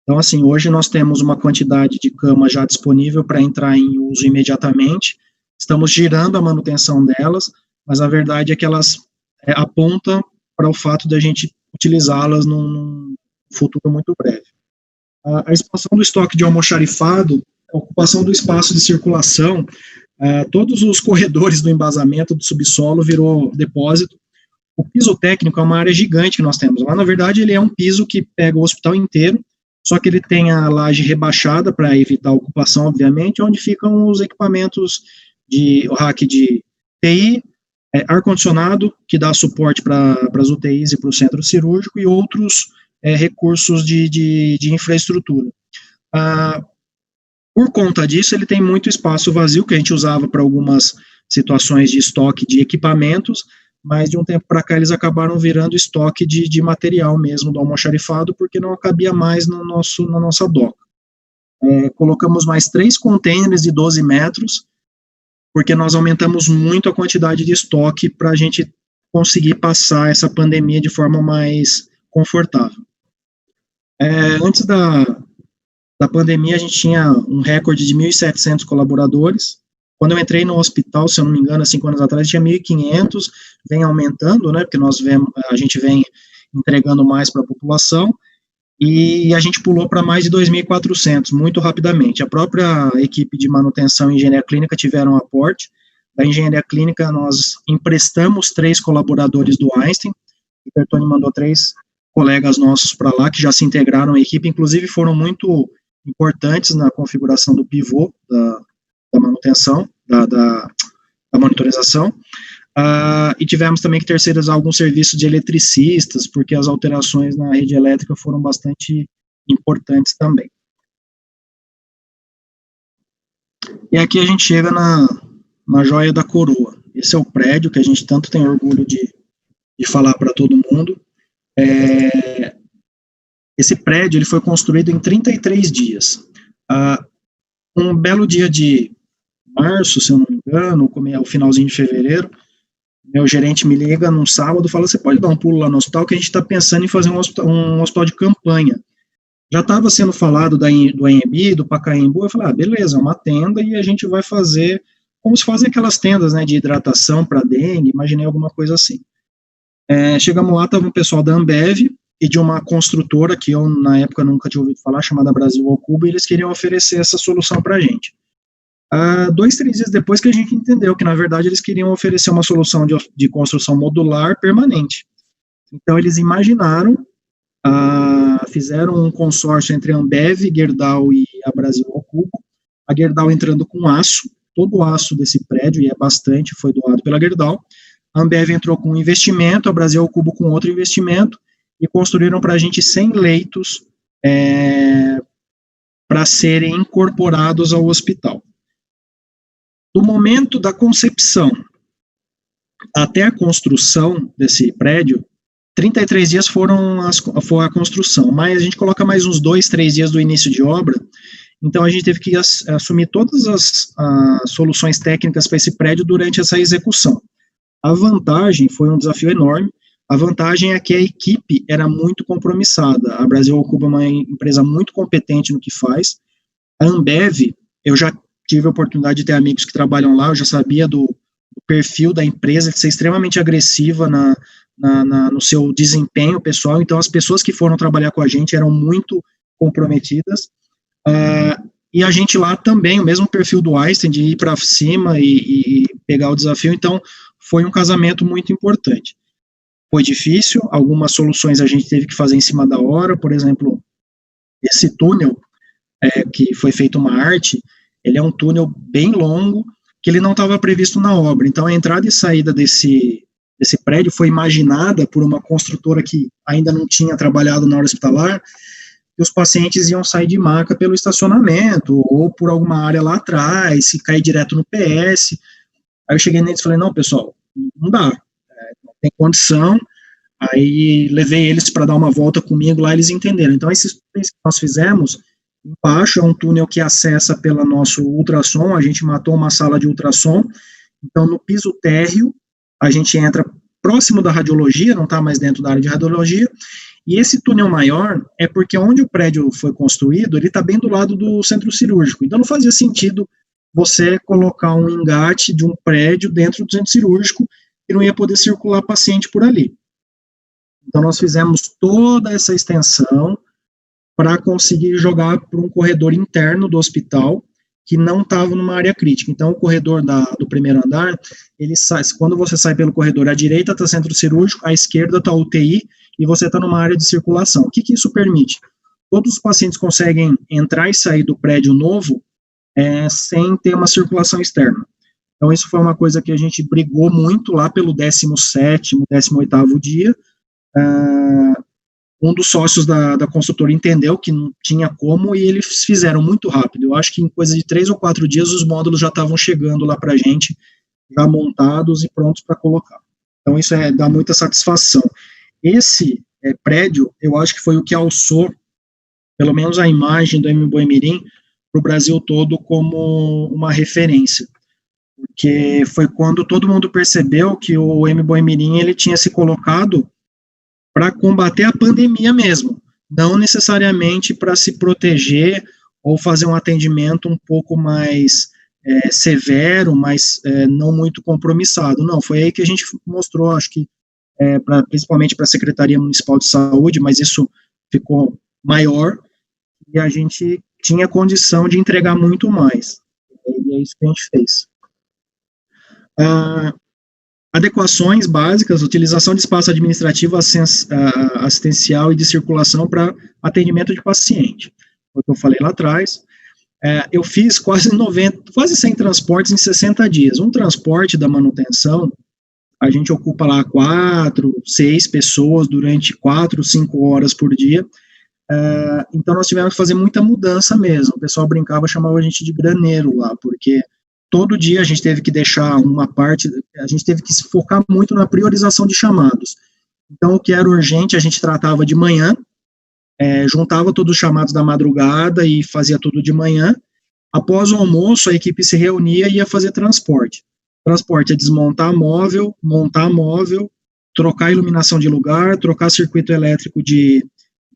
Então, assim, hoje nós temos uma quantidade de cama já disponível para entrar em uso imediatamente, estamos girando a manutenção delas, mas a verdade é que elas apontam para o fato de a gente utilizá-las num futuro muito breve. A expansão do estoque de almoxarifado, a ocupação do espaço de circulação, todos os corredores do embasamento do subsolo virou depósito. O piso técnico é uma área gigante que nós temos. Lá, na verdade, ele é um piso que pega o hospital inteiro, só que ele tem a laje rebaixada para evitar a ocupação, obviamente, onde ficam os equipamentos o rack de TI, ar-condicionado, que dá suporte para as UTIs e para o centro cirúrgico, e outros recursos de infraestrutura. Por conta disso, ele tem muito espaço vazio, que a gente usava para algumas situações de estoque de equipamentos, mas de um tempo para cá eles acabaram virando estoque de material mesmo do almoxarifado, porque não cabia mais na nossa doca. Colocamos mais 3 containers de 12 metros, porque nós aumentamos muito a quantidade de estoque para a gente conseguir passar essa pandemia de forma mais confortável. Antes da pandemia, a gente tinha um recorde de 1.700 colaboradores. Quando eu entrei no hospital, se eu não me engano, há 5 anos atrás, tinha 1.500, vem aumentando, né, porque a gente vem entregando mais para a população, e a gente pulou para mais de 2.400, muito rapidamente. A própria equipe de manutenção e engenharia clínica tiveram um aporte. Da engenharia clínica, nós emprestamos 3 colaboradores do Einstein, o Bertoni mandou 3 colegas nossos para lá, que já se integraram à equipe, inclusive foram muito importantes na configuração do pivô da manutenção, da monitorização, e tivemos também que terceirizar alguns serviços de eletricistas, porque as alterações na rede elétrica foram bastante importantes também. E aqui a gente chega na joia da coroa. Esse é o prédio que a gente tanto tem orgulho de falar para todo mundo. Esse prédio ele foi construído em 33 dias. Um belo dia de março, se eu não me engano, o finalzinho de fevereiro, meu gerente me liga num sábado e fala, você pode dar um pulo lá no hospital, que a gente está pensando em fazer um hospital de campanha. Já estava sendo falado do ANB, do Pacaembu, eu falei, beleza, é uma tenda e a gente vai fazer, como se fazem aquelas tendas, né, de hidratação para dengue, imaginei alguma coisa assim. Chegamos lá, estava um pessoal da Ambev e de uma construtora que eu, na época, nunca tinha ouvido falar, chamada Brasil ao Cubo, e eles queriam oferecer essa solução para a gente. 2, 3 dias depois que a gente entendeu que, na verdade, eles queriam oferecer uma solução de construção modular permanente. Então, eles imaginaram, fizeram um consórcio entre a Ambev, Gerdau e a Brasil ao Cubo, a Gerdau entrando com aço, todo o aço desse prédio, e é bastante, foi doado pela Gerdau. A Ambev entrou com um investimento, a Brasil ao Cubo com outro investimento, e construíram para a gente 100 leitos para serem incorporados ao hospital. Do momento da concepção até a construção desse prédio, 33 dias foi a construção, mas a gente coloca mais uns 2, 3 dias do início de obra, então a gente teve que assumir todas as soluções técnicas para esse prédio durante essa execução. A vantagem, foi um desafio enorme, a vantagem é que a equipe era muito compromissada, a Brasil ao Cubo é uma empresa muito competente no que faz, a Ambev, eu já tive a oportunidade de ter amigos que trabalham lá, eu já sabia do perfil da empresa, de ser extremamente agressiva no seu desempenho pessoal, então as pessoas que foram trabalhar com a gente eram muito comprometidas, e a gente lá também, o mesmo perfil do Einstein, de ir para cima e pegar o desafio, então foi um casamento muito importante. Foi difícil, algumas soluções a gente teve que fazer em cima da hora, por exemplo, esse túnel, que foi feito uma arte, ele é um túnel bem longo, que ele não estava previsto na obra, então a entrada e saída desse prédio foi imaginada por uma construtora que ainda não tinha trabalhado na área hospitalar, e os pacientes iam sair de maca pelo estacionamento, ou por alguma área lá atrás, e cair direto no PS. Aí eu cheguei neles e falei, não, pessoal, não dá, não tem condição. Aí levei eles para dar uma volta comigo lá, eles entenderam. Então esses túneis que nós fizemos, embaixo é um túnel que acessa pelo nosso ultrassom, a gente matou uma sala de ultrassom, então no piso térreo, a gente entra próximo da radiologia, não está mais dentro da área de radiologia, e esse túnel maior é porque onde o prédio foi construído, ele está bem do lado do centro cirúrgico, então não fazia sentido você colocar um engate de um prédio dentro do centro cirúrgico e não ia poder circular paciente por ali. Então nós fizemos toda essa extensão para conseguir jogar por um corredor interno do hospital, que não estavam numa área crítica. Então, o corredor do primeiro andar, ele sai, quando você sai pelo corredor, à direita está centro cirúrgico, à esquerda está UTI, e você está numa área de circulação. O que isso permite? Todos os pacientes conseguem entrar e sair do prédio novo sem ter uma circulação externa. Então, isso foi uma coisa que a gente brigou muito lá pelo 17º, 18º dia. Um dos sócios da construtora entendeu que não tinha como e eles fizeram muito rápido. Eu acho que em coisa de 3 ou 4 dias os módulos já estavam chegando lá para a gente, já montados e prontos para colocar. Então, isso dá muita satisfação. Esse prédio, eu acho que foi o que alçou, pelo menos a imagem do Hemboimirim, para o Brasil todo como uma referência, porque foi quando todo mundo percebeu que o Hemboimirim ele tinha se colocado para combater a pandemia mesmo, não necessariamente para se proteger ou fazer um atendimento um pouco mais severo, mas não muito compromissado. Não, foi aí que a gente mostrou, acho que principalmente para a Secretaria Municipal de Saúde, mas isso ficou maior, e a gente tinha condição de entregar muito mais. E é isso que a gente fez. Adequações básicas, utilização de espaço administrativo, assistencial e de circulação para atendimento de paciente. Foi o que eu falei lá atrás. Eu fiz quase 100 transportes em 60 dias. Um transporte da manutenção, a gente ocupa lá 4, 6 pessoas durante 4, 5 horas por dia. Então nós tivemos que fazer muita mudança mesmo. O pessoal brincava, chamava a gente de graneiro lá, porque todo dia a gente teve que deixar uma parte, a gente teve que se focar muito na priorização de chamados. Então o que era urgente a gente tratava de manhã, juntava todos os chamados da madrugada e fazia tudo de manhã. Após o almoço a equipe se reunia e ia fazer transporte. Transporte é desmontar móvel, montar móvel, trocar iluminação de lugar, trocar circuito elétrico de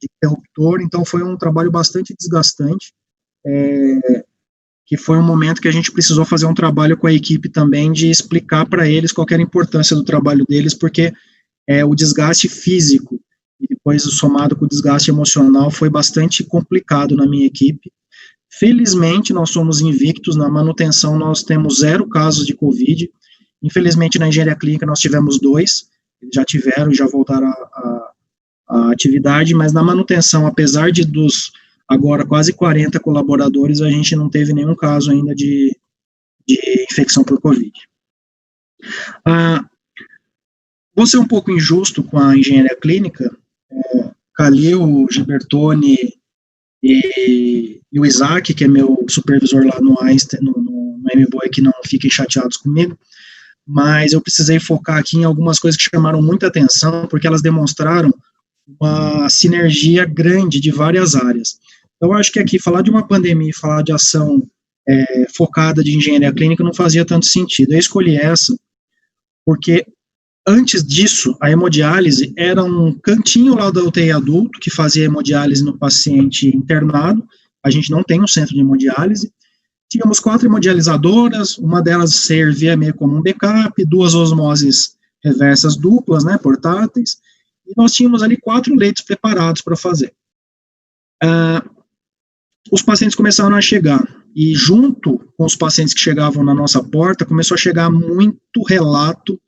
interruptor. Então foi um trabalho bastante desgastante, que foi um momento que a gente precisou fazer um trabalho com a equipe também de explicar para eles qual era a importância do trabalho deles, porque o desgaste físico e depois somado com o desgaste emocional foi bastante complicado na minha equipe. Felizmente nós somos invictos, na manutenção nós temos 0 casos de Covid, infelizmente na engenharia clínica nós tivemos 2, eles já tiveram e já voltaram a atividade, mas na manutenção, apesar dos agora quase 40 colaboradores, a gente não teve nenhum caso ainda de infecção por Covid. Vou ser um pouco injusto com a engenharia clínica, Calil, Gibertoni e o Isaac, que é meu supervisor lá no Einstein, no MBOE, que não fiquem chateados comigo, mas eu precisei focar aqui em algumas coisas que chamaram muita atenção, porque elas demonstraram uma sinergia grande de várias áreas. Então, eu acho que aqui falar de uma pandemia e falar de ação focada de engenharia clínica não fazia tanto sentido. Eu escolhi essa porque, antes disso, a hemodiálise era um cantinho lá da UTI adulto, que fazia hemodiálise no paciente internado. A gente não tem um centro de hemodiálise. Tínhamos 4 hemodializadoras, uma delas servia meio como um backup, 2 osmoses reversas duplas, né, portáteis, e nós tínhamos ali 4 leitos preparados para fazer. Os pacientes começaram a chegar, e junto com os pacientes que chegavam na nossa porta, começou a chegar muito relato,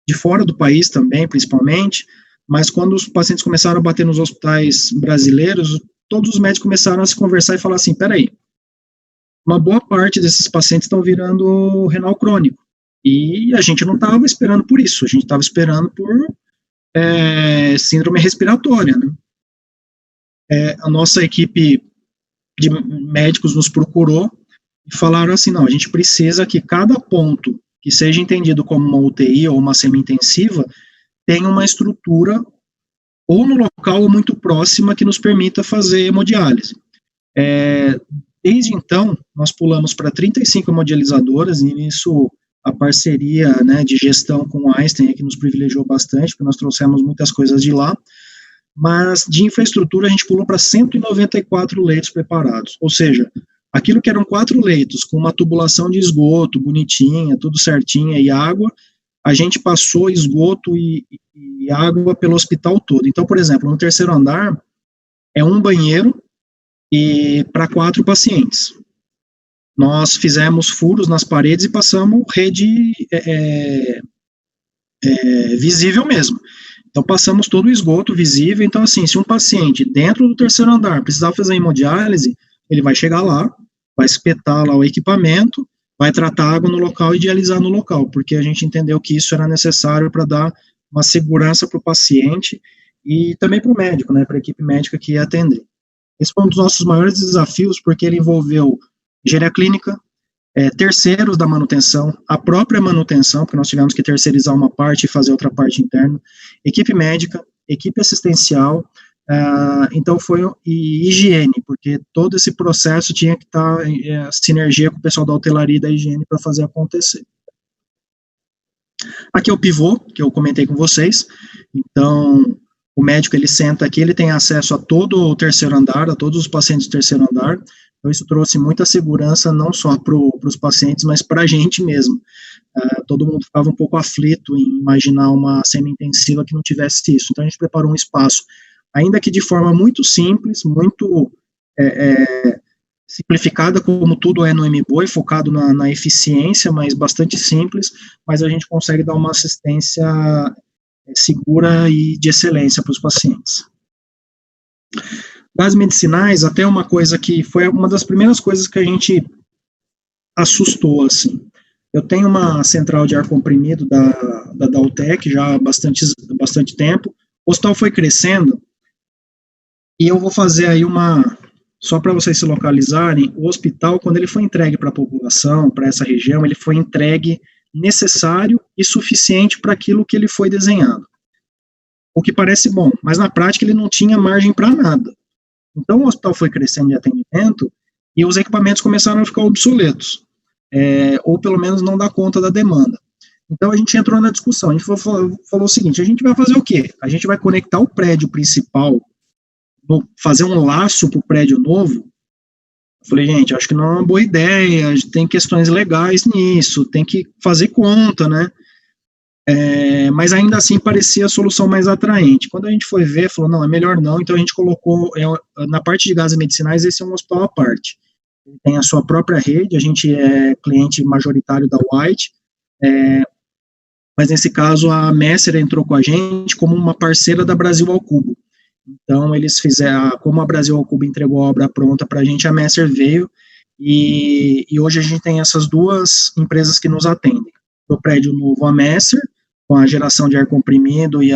de fora do país também, principalmente, mas quando os pacientes começaram a bater nos hospitais brasileiros, todos os médicos começaram a se conversar e falar assim, peraí, uma boa parte desses pacientes estão virando renal crônico, e a gente não estava esperando por isso, a gente estava esperando por síndrome respiratória, né? A nossa equipe de médicos nos procurou e falaram assim, não, a gente precisa que cada ponto que seja entendido como uma UTI ou uma semi-intensiva tenha uma estrutura ou no local ou muito próxima que nos permita fazer hemodiálise. Desde então, nós pulamos para 35 hemodializadoras, e isso a parceria, né, de gestão com o Einstein que nos privilegiou bastante, porque nós trouxemos muitas coisas de lá, mas de infraestrutura a gente pulou para 194 leitos preparados, ou seja, aquilo que eram 4 leitos, com uma tubulação de esgoto bonitinha, tudo certinha, e água, a gente passou esgoto e água pelo hospital todo. Então, por exemplo, no 3º andar, é um banheiro e para 4 pacientes. nós fizemos furos nas paredes e passamos rede visível mesmo. Então, passamos todo o esgoto visível. Então, assim, se um paciente dentro do terceiro andar precisar fazer hemodiálise, ele vai chegar lá, vai espetar lá o equipamento, vai tratar a água no local e dialisar no local, porque a gente entendeu que isso era necessário para dar uma segurança para o paciente e também para o médico, né, para a equipe médica que ia atender. Esse foi um dos nossos maiores desafios, porque ele envolveu engenharia clínica, terceiros da manutenção, a própria manutenção, porque nós tivemos que terceirizar uma parte e fazer outra parte interna, equipe médica, equipe assistencial, então e higiene, porque todo esse processo tinha que estar em sinergia com o pessoal da hotelaria e da higiene para fazer acontecer. Aqui é o pivô, que eu comentei com vocês. Então, o médico, ele senta aqui, ele tem acesso a todo o terceiro andar, a todos os pacientes do terceiro andar. Então, isso trouxe muita segurança, não só para os pacientes, mas para a gente mesmo. Todo mundo ficava um pouco aflito em imaginar uma semi-intensiva que não tivesse isso. Então, a gente preparou um espaço, ainda que de forma muito simples, muito simplificada, como tudo é no MBOI, focado na eficiência, mas bastante simples, mas a gente consegue dar uma assistência segura e de excelência para os pacientes. Gases medicinais, até uma coisa que foi uma das primeiras coisas que a gente assustou, assim. Eu tenho uma central de ar comprimido da Daltec já há bastante tempo. O hospital foi crescendo, e eu vou fazer aí só para vocês se localizarem, o hospital, quando ele foi entregue para a população, para essa região, ele foi entregue necessário e suficiente para aquilo que ele foi desenhado. O que parece bom, mas na prática ele não tinha margem para nada. Então o hospital foi crescendo de atendimento e os equipamentos começaram a ficar obsoletos, ou pelo menos não dar conta da demanda. Então a gente entrou na discussão, a gente falou o seguinte, a gente vai fazer o quê? A gente vai conectar o prédio principal, fazer um laço para o prédio novo. Eu falei, gente, acho que não é uma boa ideia, tem questões legais nisso, tem que fazer conta, né? Mas ainda assim parecia a solução mais atraente. Quando a gente foi ver, falou, não, é melhor não, então a gente colocou, na parte de gases medicinais, esse é um hospital à parte. Ele tem a sua própria rede, a gente é cliente majoritário da White, mas nesse caso a Messer entrou com a gente como uma parceira da Brasil ao Cubo. Então, eles fizeram, como a Brasil ao Cubo entregou a obra pronta para a gente, a Messer veio, e hoje a gente tem essas duas empresas que nos atendem. No prédio novo, a Messer, com a geração de ar comprimido e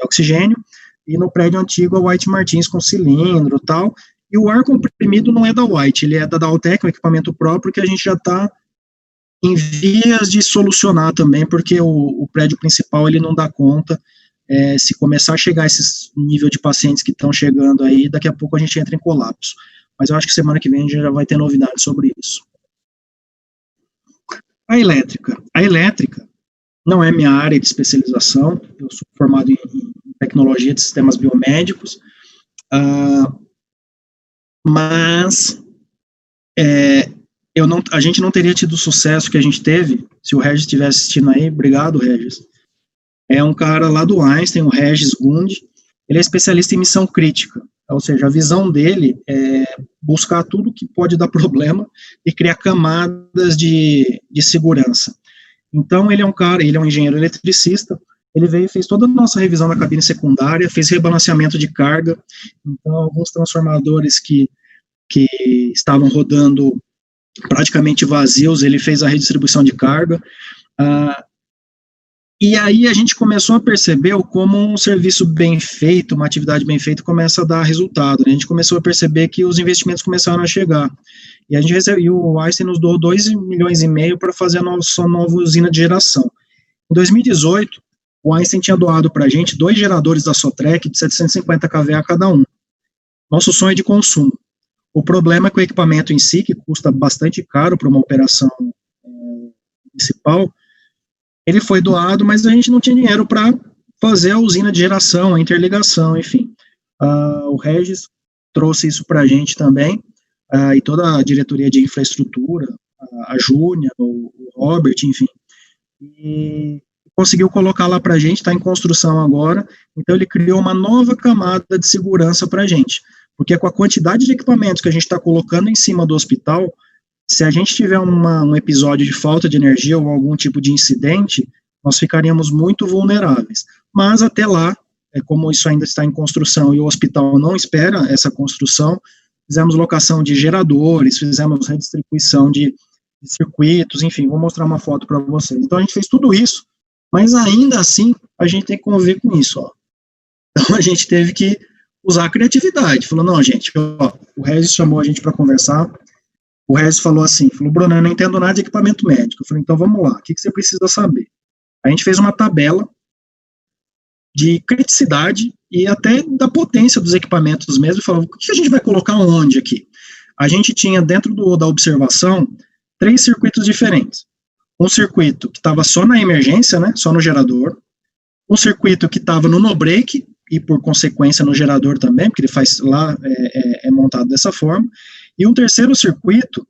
oxigênio, e no prédio antigo, a White Martins com cilindro e tal, e o ar comprimido não é da White, ele é da Daltec, um equipamento próprio que a gente já está em vias de solucionar também, porque o prédio principal ele não dá conta. Se começar a chegar a esse nível de pacientes que estão chegando aí, daqui a pouco a gente entra em colapso. Mas eu acho que semana que vem a gente já vai ter novidades sobre isso. A elétrica não é minha área de especialização, eu sou formado em tecnologia de sistemas biomédicos, mas a gente não teria tido o sucesso que a gente teve se o Regis estivesse assistindo aí. Obrigado, Regis. É um cara lá do Einstein, o Regis Gund, ele é especialista em missão crítica, ou seja, a visão dele é buscar tudo que pode dar problema e criar camadas de segurança. Então, ele é um engenheiro eletricista, ele veio e fez toda a nossa revisão da cabine secundária, fez rebalanceamento de carga, então, alguns transformadores que estavam rodando praticamente vazios, ele fez a redistribuição de carga, e aí a gente começou a perceber como um serviço bem feito, uma atividade bem feita começa a dar resultado, né? A gente começou a perceber que os investimentos começaram a chegar, e o Einstein nos doou 2,5 milhões para fazer a nossa nova usina de geração. Em 2018, o Einstein tinha doado para a gente 2 geradores da Sotrec de 750 kVA cada um. Nosso sonho é de consumo. O problema é que o equipamento em si, que custa bastante caro para uma operação municipal, ele foi doado, mas a gente não tinha dinheiro para fazer a usina de geração, a interligação, enfim. O Regis trouxe isso para a gente também, e toda a diretoria de infraestrutura, a Júnia, o Robert, enfim, e conseguiu colocar lá para a gente, está em construção agora, então ele criou uma nova camada de segurança para a gente, porque com a quantidade de equipamentos que a gente está colocando em cima do hospital, se a gente tiver um episódio de falta de energia ou algum tipo de incidente, nós ficaríamos muito vulneráveis. Mas até lá, como isso ainda está em construção e o hospital não espera essa construção, fizemos locação de geradores, fizemos redistribuição de circuitos, enfim, vou mostrar uma foto para vocês. Então a gente fez tudo isso, mas ainda assim a gente tem que conviver com isso, ó. Então a gente teve que usar a criatividade. Falou, não, gente, ó, o Regis chamou a gente para conversar. O Regis falou assim, Bruno, eu não entendo nada de equipamento médico. Eu falei, então vamos lá, o que você precisa saber? A gente fez uma tabela de criticidade e até da potência dos equipamentos mesmo, e falou, o que a gente vai colocar onde aqui? A gente tinha dentro da observação 3 circuitos diferentes. Um circuito que estava só na emergência, né, só no gerador, um circuito que estava no no-break, e por consequência no gerador também, porque ele faz lá, é montado dessa forma, e um terceiro circuito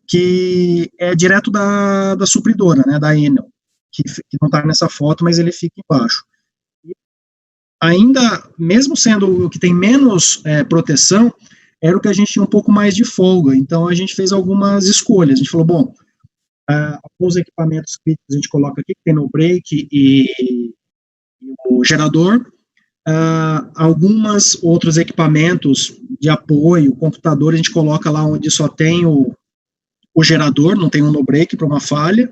que é direto da supridora, né, da Enel, que não está nessa foto, mas ele fica embaixo. E ainda, mesmo sendo o que tem menos proteção, era o que a gente tinha um pouco mais de folga, então a gente fez algumas escolhas, a gente falou, bom, alguns equipamentos críticos a gente coloca aqui, que tem no break e o gerador, alguns outros equipamentos de apoio, computador, a gente coloca lá onde só tem o gerador, não tem um no-break para uma falha,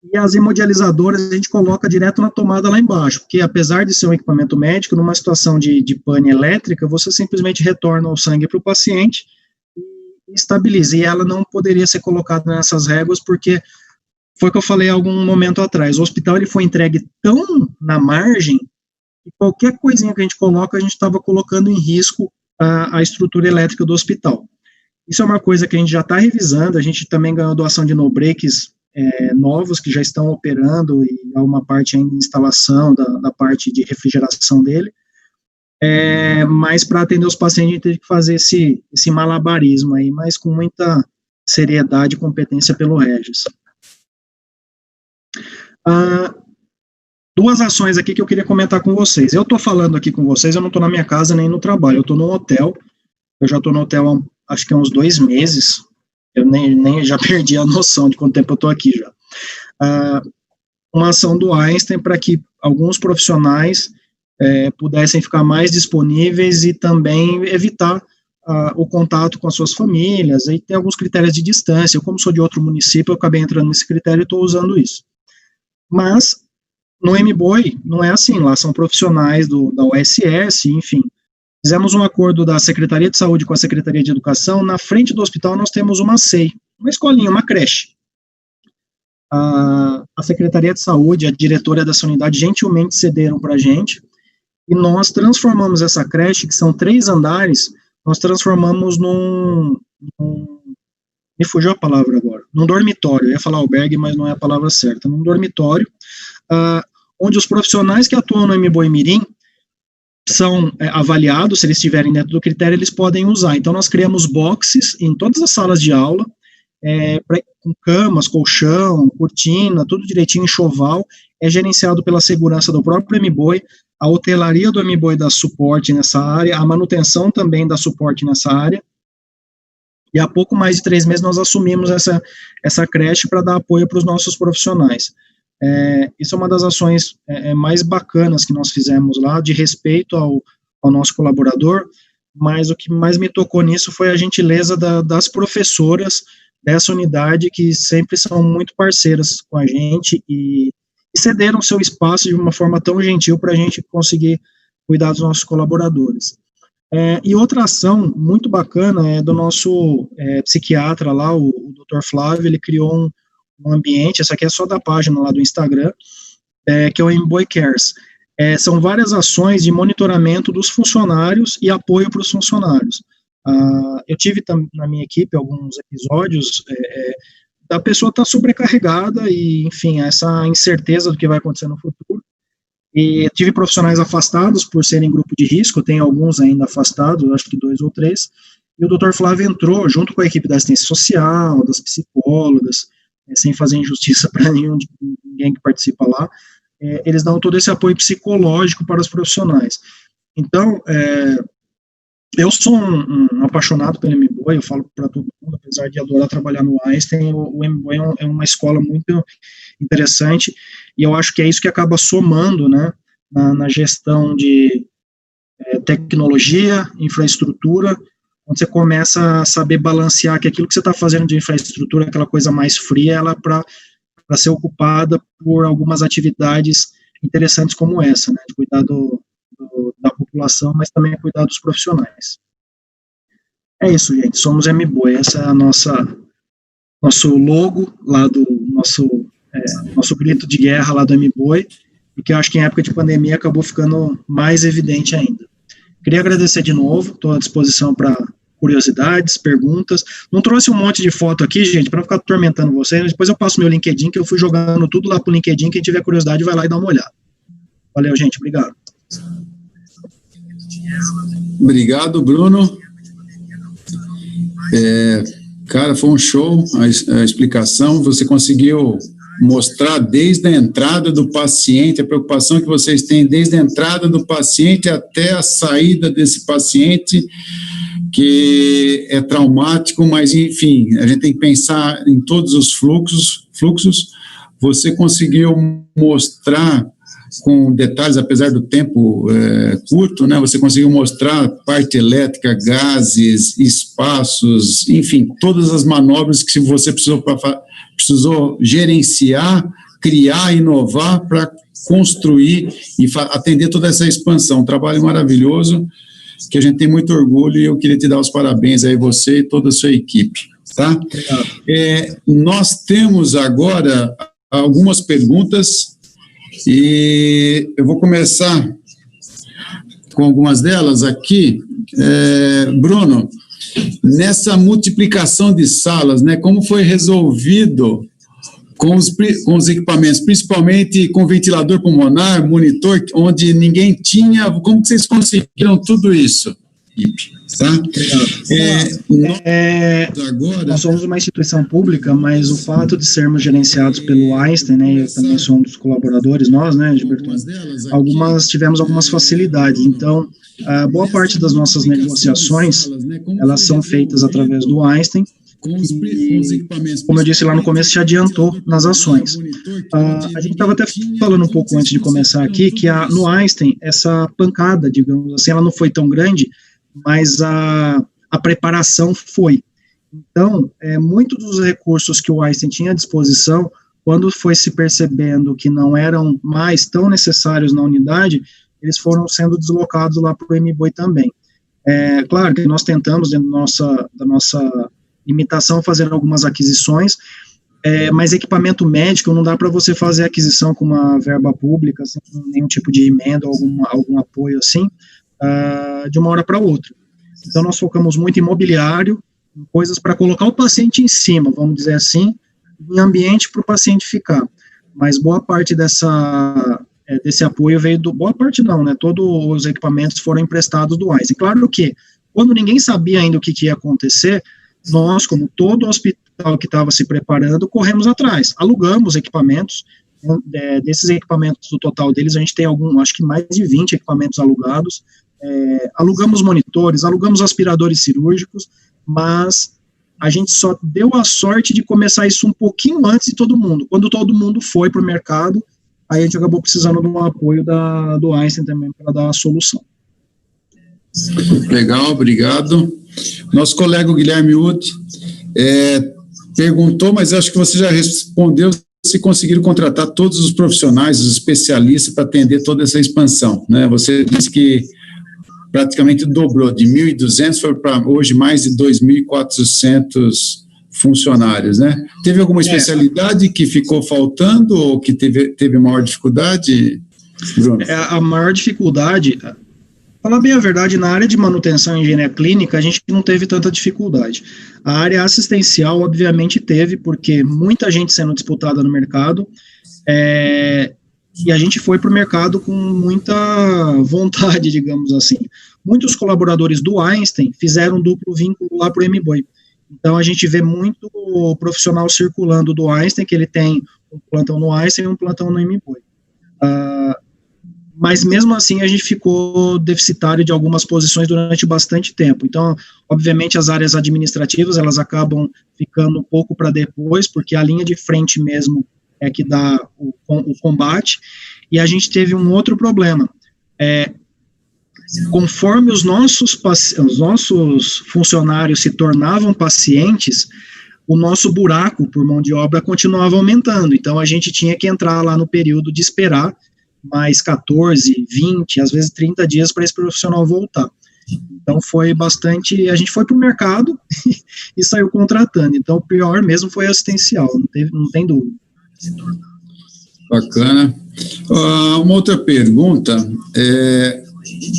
e as hemodializadoras a gente coloca direto na tomada lá embaixo, porque apesar de ser um equipamento médico, numa situação de pane elétrica, você simplesmente retorna o sangue para o paciente e estabiliza, e ela não poderia ser colocada nessas réguas, porque foi o que eu falei algum momento atrás, o hospital ele foi entregue tão na margem, que qualquer coisinha que a gente coloca, a gente estava colocando em risco a estrutura elétrica do hospital. Isso é uma coisa que a gente já está revisando, a gente também ganhou doação de no-breaks novos que já estão operando, e há uma parte ainda de instalação da parte de refrigeração dele, mas para atender os pacientes a gente teve que fazer esse malabarismo aí, mas com muita seriedade e competência pelo Regis. 2 ações aqui que eu queria comentar com vocês. Eu estou falando aqui com vocês, eu não estou na minha casa nem no trabalho, eu estou num hotel, eu já estou no hotel acho que há uns 2 meses, eu nem já perdi a noção de quanto tempo eu estou aqui já. Uma ação do Einstein para que alguns profissionais pudessem ficar mais disponíveis e também evitar o contato com as suas famílias, e tem alguns critérios de distância. Eu, como sou de outro município, eu acabei entrando nesse critério e estou usando isso. Mas no MBOI não é assim, lá são profissionais da USS, enfim. Fizemos um acordo da Secretaria de Saúde com a Secretaria de Educação, na frente do hospital nós temos uma SEI, uma escolinha, uma creche. A Secretaria de Saúde, a diretora dessa unidade, gentilmente cederam para a gente, e nós transformamos essa creche, que são 3 andares, nós transformamos me fugiu a palavra agora, num dormitório, eu ia falar albergue, mas não é a palavra certa, num dormitório, onde os profissionais que atuam no MBOI Mirim são avaliados, se eles estiverem dentro do critério, eles podem usar. Então, nós criamos boxes em todas as salas de aula, com camas, colchão, cortina, tudo direitinho, enxoval, é gerenciado pela segurança do próprio MBOI, a hotelaria do MBOI dá suporte nessa área, a manutenção também dá suporte nessa área, e há pouco mais de 3 meses nós assumimos essa creche para dar apoio para os nossos profissionais. Isso é uma das ações mais bacanas que nós fizemos lá, de respeito ao nosso colaborador, mas o que mais me tocou nisso foi a gentileza das professoras dessa unidade, que sempre são muito parceiras com a gente e cederam seu espaço de uma forma tão gentil para a gente conseguir cuidar dos nossos colaboradores. E outra ação muito bacana é do nosso psiquiatra lá, o Dr. Flávio, ele criou um ambiente, essa aqui é só da página lá do Instagram, que é o MBOI Cares. São várias ações de monitoramento dos funcionários e apoio para os funcionários. Eu tive na minha equipe alguns episódios da pessoa estar sobrecarregada e, enfim, essa incerteza do que vai acontecer no futuro. E tive profissionais afastados por serem grupo de risco, tem alguns ainda afastados, acho que 2 ou 3, e o Dr. Flávio entrou junto com a equipe da assistência social, das psicólogas, sem fazer injustiça para ninguém que participa lá, eles dão todo esse apoio psicológico para os profissionais. Então, eu sou um apaixonado pelo MBOI, eu falo para todo mundo, apesar de adorar trabalhar no Einstein, o MBOI é uma escola muito interessante, e eu acho que é isso que acaba somando, né, na gestão de tecnologia, infraestrutura, quando você começa a saber balancear que aquilo que você está fazendo de infraestrutura, aquela coisa mais fria, ela para ser ocupada por algumas atividades interessantes como essa, né, de cuidar da população, mas também cuidar dos profissionais. É isso, gente, somos MBOI, essa é a nosso logo lá do nosso grito de guerra lá do MBOI, e que eu acho que em época de pandemia acabou ficando mais evidente ainda. Queria agradecer de novo, estou à disposição para curiosidades, perguntas. Não trouxe um monte de foto aqui, gente, para não ficar atormentando vocês, mas depois eu passo meu LinkedIn, que eu fui jogando tudo lá pro LinkedIn, quem tiver curiosidade vai lá e dá uma olhada. Valeu, gente, obrigado. Obrigado, Bruno. Cara, foi um show a explicação, você conseguiu mostrar desde a entrada do paciente, a preocupação que vocês têm desde a entrada do paciente até a saída desse paciente, que é traumático, mas, enfim, a gente tem que pensar em todos os fluxos. Você conseguiu mostrar com detalhes, apesar do tempo curto, né? Você conseguiu mostrar parte elétrica, gases, espaços, enfim, todas as manobras que você precisou gerenciar, criar, inovar para construir e atender toda essa expansão. Um trabalho maravilhoso, que a gente tem muito orgulho, e eu queria te dar os parabéns aí, você e toda a sua equipe, tá? Nós temos agora algumas perguntas, e eu vou começar com algumas delas aqui. Bruno, nessa multiplicação de salas, né, como foi resolvido com os equipamentos, principalmente com ventilador pulmonar, monitor, onde ninguém tinha, como que vocês conseguiram tudo isso? Tá? Nós somos uma instituição pública, mas o fato de sermos gerenciados pelo Einstein, né, eu também sou um dos colaboradores, nós, né, Gilberto, tivemos algumas facilidades. Então, boa parte das nossas negociações, elas são feitas através do Einstein, e, como eu disse lá no começo, se adiantou nas ações. A gente estava até falando um pouco antes de começar aqui, que no Einstein, essa pancada, digamos assim, ela não foi tão grande, mas a preparação foi. Então, muitos dos recursos que o Einstein tinha à disposição, quando foi se percebendo que não eram mais tão necessários na unidade, eles foram sendo deslocados lá para o MBOI também. Claro que nós tentamos, dentro da nossa limitação, fazer algumas aquisições, mas equipamento médico não dá para você fazer aquisição com uma verba pública, sem nenhum tipo de emenda, algum apoio assim, de uma hora para outra. Então, nós focamos muito em mobiliário, em coisas para colocar o paciente em cima, vamos dizer assim, em ambiente para o paciente ficar. Mas boa parte desse apoio veio boa parte não, né? Todos os equipamentos foram emprestados do Einstein. Claro que, quando ninguém sabia ainda o que ia acontecer, nós, como todo hospital que estava se preparando, corremos atrás, alugamos equipamentos. Desses equipamentos, do total deles, a gente tem acho que mais de 20 equipamentos alugados, alugamos monitores, alugamos aspiradores cirúrgicos, mas a gente só deu a sorte de começar isso um pouquinho antes de todo mundo. Quando todo mundo foi para o mercado, aí a gente acabou precisando do apoio do Einstein também para dar a solução. Legal, obrigado. Nosso colega Guilherme Wood perguntou, mas acho que você já respondeu, se conseguiram contratar todos os profissionais, os especialistas para atender toda essa expansão, né? Você disse que praticamente dobrou, de 1.200 foi para hoje mais de 2.400 funcionários, né? Teve alguma especialidade que ficou faltando ou que teve maior dificuldade, Bruno? A maior dificuldade, falar bem a verdade, na área de manutenção e engenharia clínica, a gente não teve tanta dificuldade. A área assistencial, obviamente, teve, porque muita gente sendo disputada no mercado, e a gente foi para o mercado com muita vontade, digamos assim. Muitos colaboradores do Einstein fizeram um duplo vínculo lá para o MBOI. Então, a gente vê muito profissional circulando do Einstein, que ele tem um plantão no Einstein e um plantão no MBOI. mas mesmo assim a gente ficou deficitário de algumas posições durante bastante tempo. Então, obviamente, as áreas administrativas, elas acabam ficando um pouco para depois, porque a linha de frente mesmo é que dá o combate, e a gente teve um outro problema. Conforme os nossos funcionários se tornavam pacientes, o nosso buraco por mão de obra continuava aumentando, então a gente tinha que entrar lá no período de esperar mais 14, 20, às vezes 30 dias para esse profissional voltar. Então foi bastante, a gente foi para o mercado e saiu contratando, então o pior mesmo foi assistencial, não tem dúvida. Bacana. Uma outra pergunta,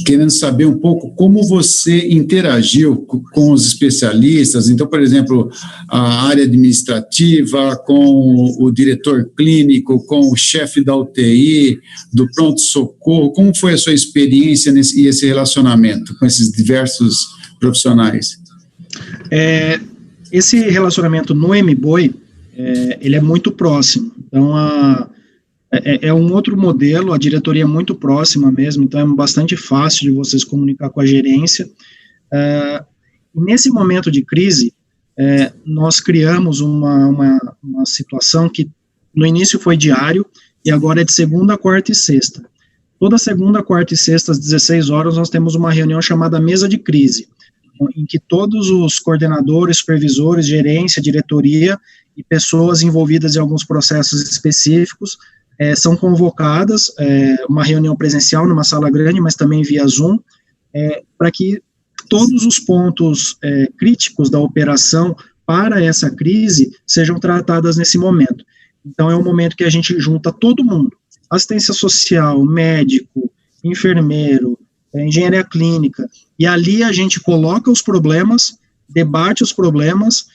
querendo saber um pouco como você interagiu com os especialistas. Então, por exemplo, a área administrativa, com o diretor clínico, com o chefe da UTI, do pronto-socorro. Como foi a sua experiência e esse relacionamento com esses diversos profissionais? Esse relacionamento no MBOI, ele é muito próximo. Então, é um outro modelo, a diretoria é muito próxima mesmo, então é bastante fácil de vocês comunicar com a gerência. Nesse momento de crise, nós criamos uma situação que no início foi diário, e agora é de segunda, quarta e sexta. Toda segunda, quarta e sexta, às 16 horas, nós temos uma reunião chamada mesa de crise, em que todos os coordenadores, supervisores, gerência, diretoria e pessoas envolvidas em alguns processos específicos são convocadas, uma reunião presencial numa sala grande, mas também via Zoom, para que todos os pontos críticos da operação para essa crise sejam tratadas nesse momento. Então, é um momento que a gente junta todo mundo, assistência social, médico, enfermeiro, engenharia clínica, e ali a gente coloca os problemas, debate os problemas,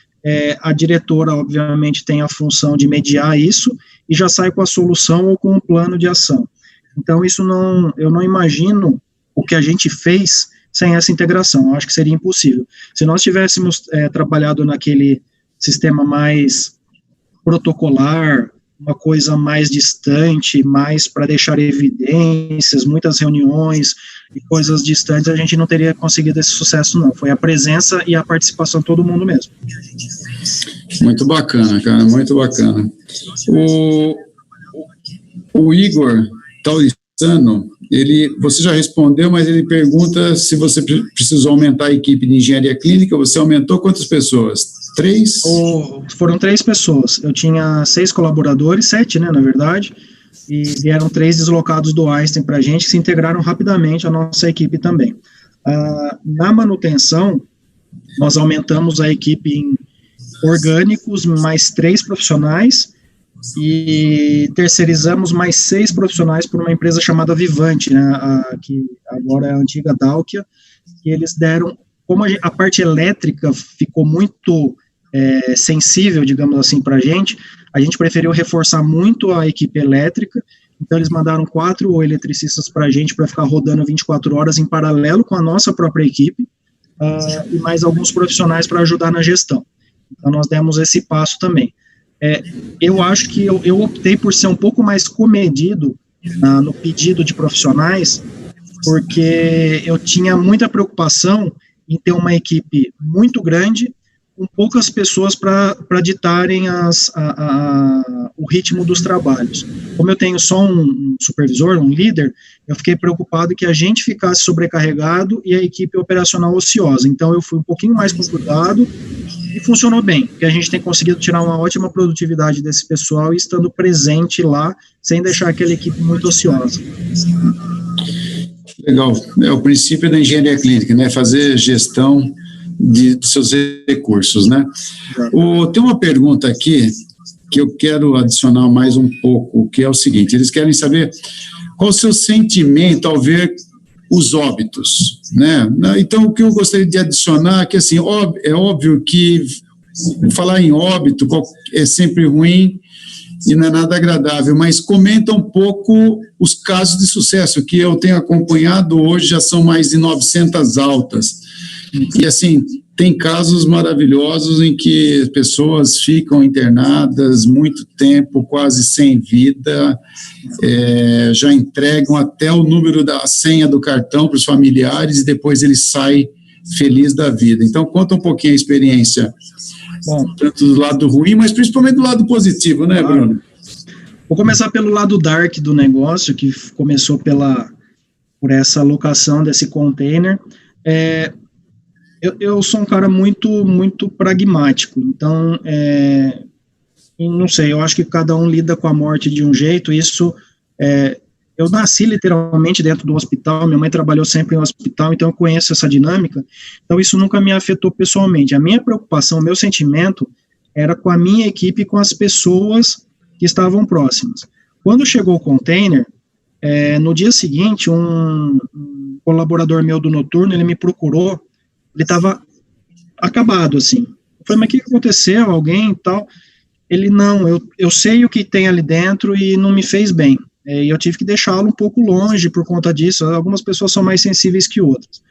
a diretora, obviamente, tem a função de mediar isso, e já sai com a solução ou com um plano de ação. Então, eu não imagino o que a gente fez sem essa integração, eu acho que seria impossível. Se nós tivéssemos trabalhado naquele sistema mais protocolar, uma coisa mais distante, mais para deixar evidências, muitas reuniões e coisas distantes, a gente não teria conseguido esse sucesso, não. Foi a presença e a participação de todo mundo mesmo. Muito bacana, cara, muito bacana. O Igor Taurissano, você já respondeu, mas ele pergunta se você precisou aumentar a equipe de engenharia clínica. Você aumentou quantas pessoas? 3? Foram 3 pessoas. Eu tinha 6 colaboradores, 7, né, na verdade, e vieram 3 deslocados do Einstein para a gente, que se integraram rapidamente à nossa equipe também. Na manutenção, nós aumentamos a equipe em orgânicos, mais 3 profissionais, e terceirizamos mais 6 profissionais por uma empresa chamada Vivante, né, que agora é a antiga Dalkia, que eles deram, como a parte elétrica ficou muito sensível, digamos assim, para a gente preferiu reforçar muito a equipe elétrica, então eles mandaram 4 eletricistas para a gente para ficar rodando 24 horas em paralelo com a nossa própria equipe, e mais alguns profissionais para ajudar na gestão. Então nós demos esse passo também. Eu acho que eu optei por ser um pouco mais comedido no pedido de profissionais, porque eu tinha muita preocupação em ter uma equipe muito grande, com poucas pessoas para ditarem o ritmo dos trabalhos. Como eu tenho só um supervisor, um líder, eu fiquei preocupado que a gente ficasse sobrecarregado e a equipe operacional ociosa. Então eu fui um pouquinho mais com cuidado e funcionou bem, porque a gente tem conseguido tirar uma ótima produtividade desse pessoal e estando presente lá, sem deixar aquela equipe muito ociosa. Legal. O princípio da engenharia clínica, né? Fazer gestão dos seus recursos, né? Tem uma pergunta aqui que eu quero adicionar mais um pouco, que é o seguinte: eles querem saber qual o seu sentimento ao ver os óbitos, né? Então, o que eu gostaria de adicionar é que, assim, é óbvio que falar em óbito é sempre ruim e não é nada agradável, mas comenta um pouco os casos de sucesso que eu tenho acompanhado hoje, já são mais de 900 altas. E, assim, tem casos maravilhosos em que pessoas ficam internadas muito tempo, quase sem vida, já entregam até o número da senha do cartão para os familiares e depois ele sai feliz da vida. Então, conta um pouquinho a experiência, tanto do lado ruim, mas principalmente do lado positivo, né, Bruno? Vou começar pelo lado dark do negócio, que começou por essa alocação desse container. Eu sou um cara muito pragmático, então, não sei, eu acho que cada um lida com a morte de um jeito. Isso, eu nasci literalmente dentro do hospital, minha mãe trabalhou sempre em hospital, então eu conheço essa dinâmica, então isso nunca me afetou pessoalmente. A minha preocupação, o meu sentimento, era com a minha equipe e com as pessoas que estavam próximas. Quando chegou o container, no dia seguinte, um colaborador meu do noturno, ele me procurou, ele estava acabado, assim. Eu falei, mas o que aconteceu? Alguém e tal? Ele, não, eu sei o que tem ali dentro e não me fez bem. E eu tive que deixá-lo um pouco longe por conta disso. Algumas pessoas são mais sensíveis que outras.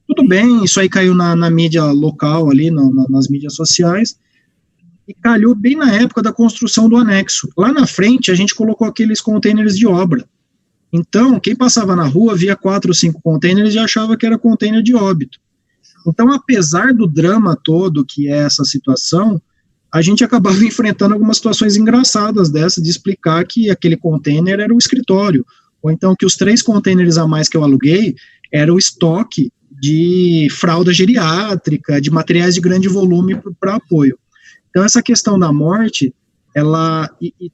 Tudo bem, isso aí caiu na mídia local ali, nas mídias sociais, e calhou bem na época da construção do anexo. Lá na frente, a gente colocou aqueles containers de obra. Então, quem passava na rua via 4 ou 5 containers e achava que era container de óbito. Então, apesar do drama todo que é essa situação, a gente acabava enfrentando algumas situações engraçadas dessa, de explicar que aquele container era o escritório, ou então que os 3 containers a mais que eu aluguei era o estoque de fralda geriátrica, de materiais de grande volume para apoio. Então, essa questão da morte, ela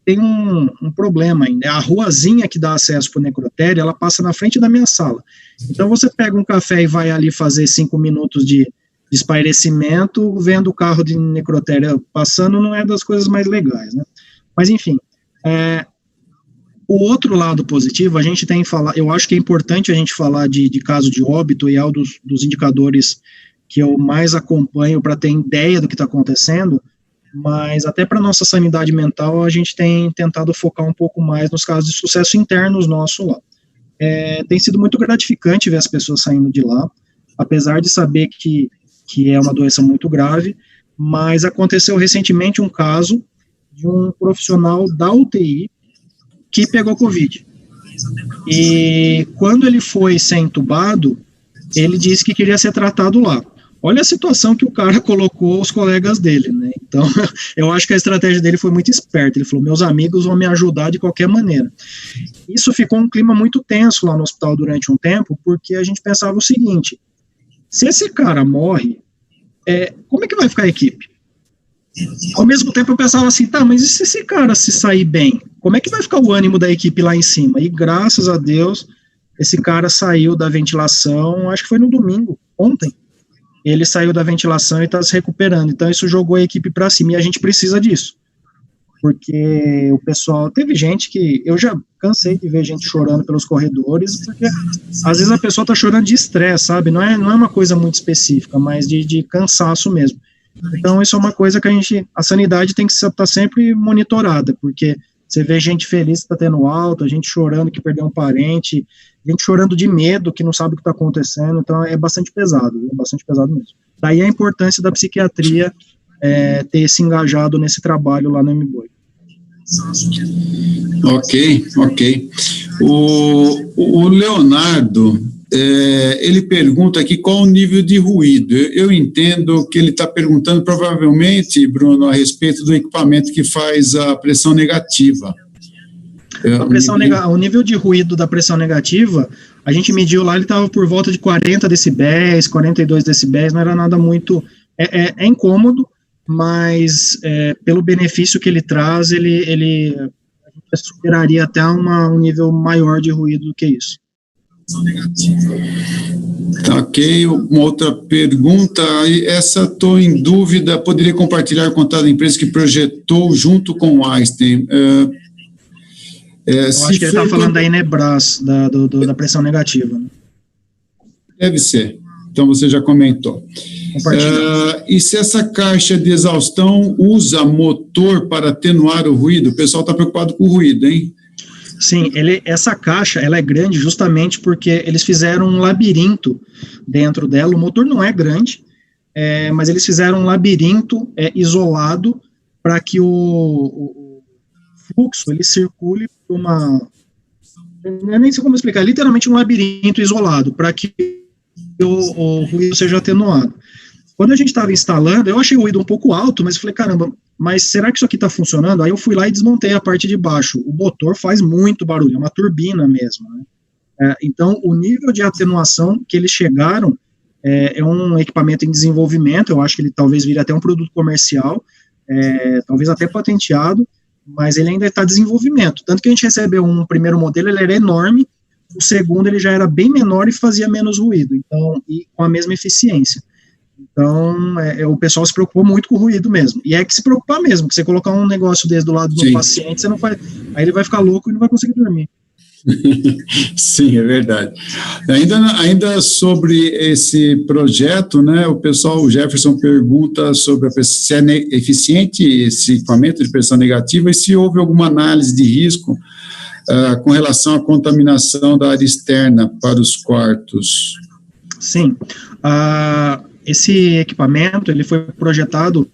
tem um problema ainda. A ruazinha que dá acesso para o necrotério, ela passa na frente da minha sala. Então, você pega um café e vai ali fazer 5 minutos de espairecimento, vendo o carro de necrotério passando, não é das coisas mais legais, né? Mas, enfim, o outro lado positivo, a gente tem que falar, eu acho que é importante a gente falar de caso de óbito, e é um dos indicadores que eu mais acompanho para ter ideia do que está acontecendo, mas até para nossa sanidade mental, a gente tem tentado focar um pouco mais nos casos de sucesso internos nossos lá. Tem sido muito gratificante ver as pessoas saindo de lá, apesar de saber que é uma doença muito grave, mas aconteceu recentemente um caso de um profissional da UTI que pegou Covid. E quando ele foi ser entubado, ele disse que queria ser tratado lá. Olha a situação que o cara colocou os colegas dele, né? Então, eu acho que a estratégia dele foi muito esperta. Ele falou, meus amigos vão me ajudar de qualquer maneira. Isso ficou um clima muito tenso lá no hospital durante um tempo, porque a gente pensava o seguinte, se esse cara morre, como é que vai ficar a equipe? Ao mesmo tempo eu pensava assim, tá, mas e se esse cara se sair bem? Como é que vai ficar o ânimo da equipe lá em cima? E graças a Deus, esse cara saiu da ventilação, acho que foi no domingo, ontem. Ele saiu da ventilação e está se recuperando, então isso jogou a equipe para cima, e a gente precisa disso, porque o pessoal, teve gente que, eu já cansei de ver gente chorando pelos corredores, porque às vezes a pessoa está chorando de estresse, sabe, não é uma coisa muito específica, mas de cansaço mesmo. Então isso é uma coisa que a sanidade tem que estar sempre monitorada, porque você vê gente feliz que está tendo alta, gente chorando que perdeu um parente, gente chorando de medo, que não sabe o que está acontecendo, então é bastante pesado mesmo. Daí a importância da psiquiatria ter se engajado nesse trabalho lá no MBoi. Ok. O Leonardo, ele pergunta aqui qual o nível de ruído. Eu entendo que ele está perguntando provavelmente, Bruno, a respeito do equipamento que faz a pressão negativa. O nível de ruído da pressão negativa, a gente mediu lá, ele estava por volta de 40 decibéis, 42 decibéis, não era nada muito... É incômodo, mas pelo benefício que ele traz, ele superaria até um nível maior de ruído do que isso. Tá, ok, uma outra pergunta, essa estou em dúvida, poderia compartilhar o contato da empresa que projetou junto com o Einstein? Eu acho que ele está falando da Inebras, da pressão negativa. Né? Deve ser, então você já comentou. E se essa caixa de exaustão usa motor para atenuar o ruído? O pessoal está preocupado com o ruído, hein? Sim, essa caixa ela é grande justamente porque eles fizeram um labirinto dentro dela. O motor não é grande, mas eles fizeram um labirinto isolado para que o fluxo ele circule por uma... Eu nem sei como explicar, literalmente um labirinto isolado, para que o ruído seja atenuado. Quando a gente estava instalando, eu achei o ruído um pouco alto, mas eu falei, caramba, mas será que isso aqui está funcionando? Aí eu fui lá e desmontei a parte de baixo. O motor faz muito barulho, é uma turbina mesmo, né? Então, o nível de atenuação que eles chegaram é um equipamento em desenvolvimento, eu acho que ele talvez vire até um produto comercial, talvez até patenteado, mas ele ainda está em desenvolvimento. Tanto que a gente recebeu um primeiro modelo, ele era enorme, o segundo ele já era bem menor e fazia menos ruído, então, e com a mesma eficiência. Então, o pessoal se preocupou muito com o ruído mesmo. E é que se preocupar mesmo, que você colocar um negócio desse do lado do paciente, você não vai, aí ele vai ficar louco e não vai conseguir dormir. Sim, é verdade. Ainda sobre esse projeto, né, o Jefferson pergunta sobre se é eficiente esse equipamento de pressão negativa e se houve alguma análise de risco com relação à contaminação da área externa para os quartos. Sim, esse equipamento ele foi projetado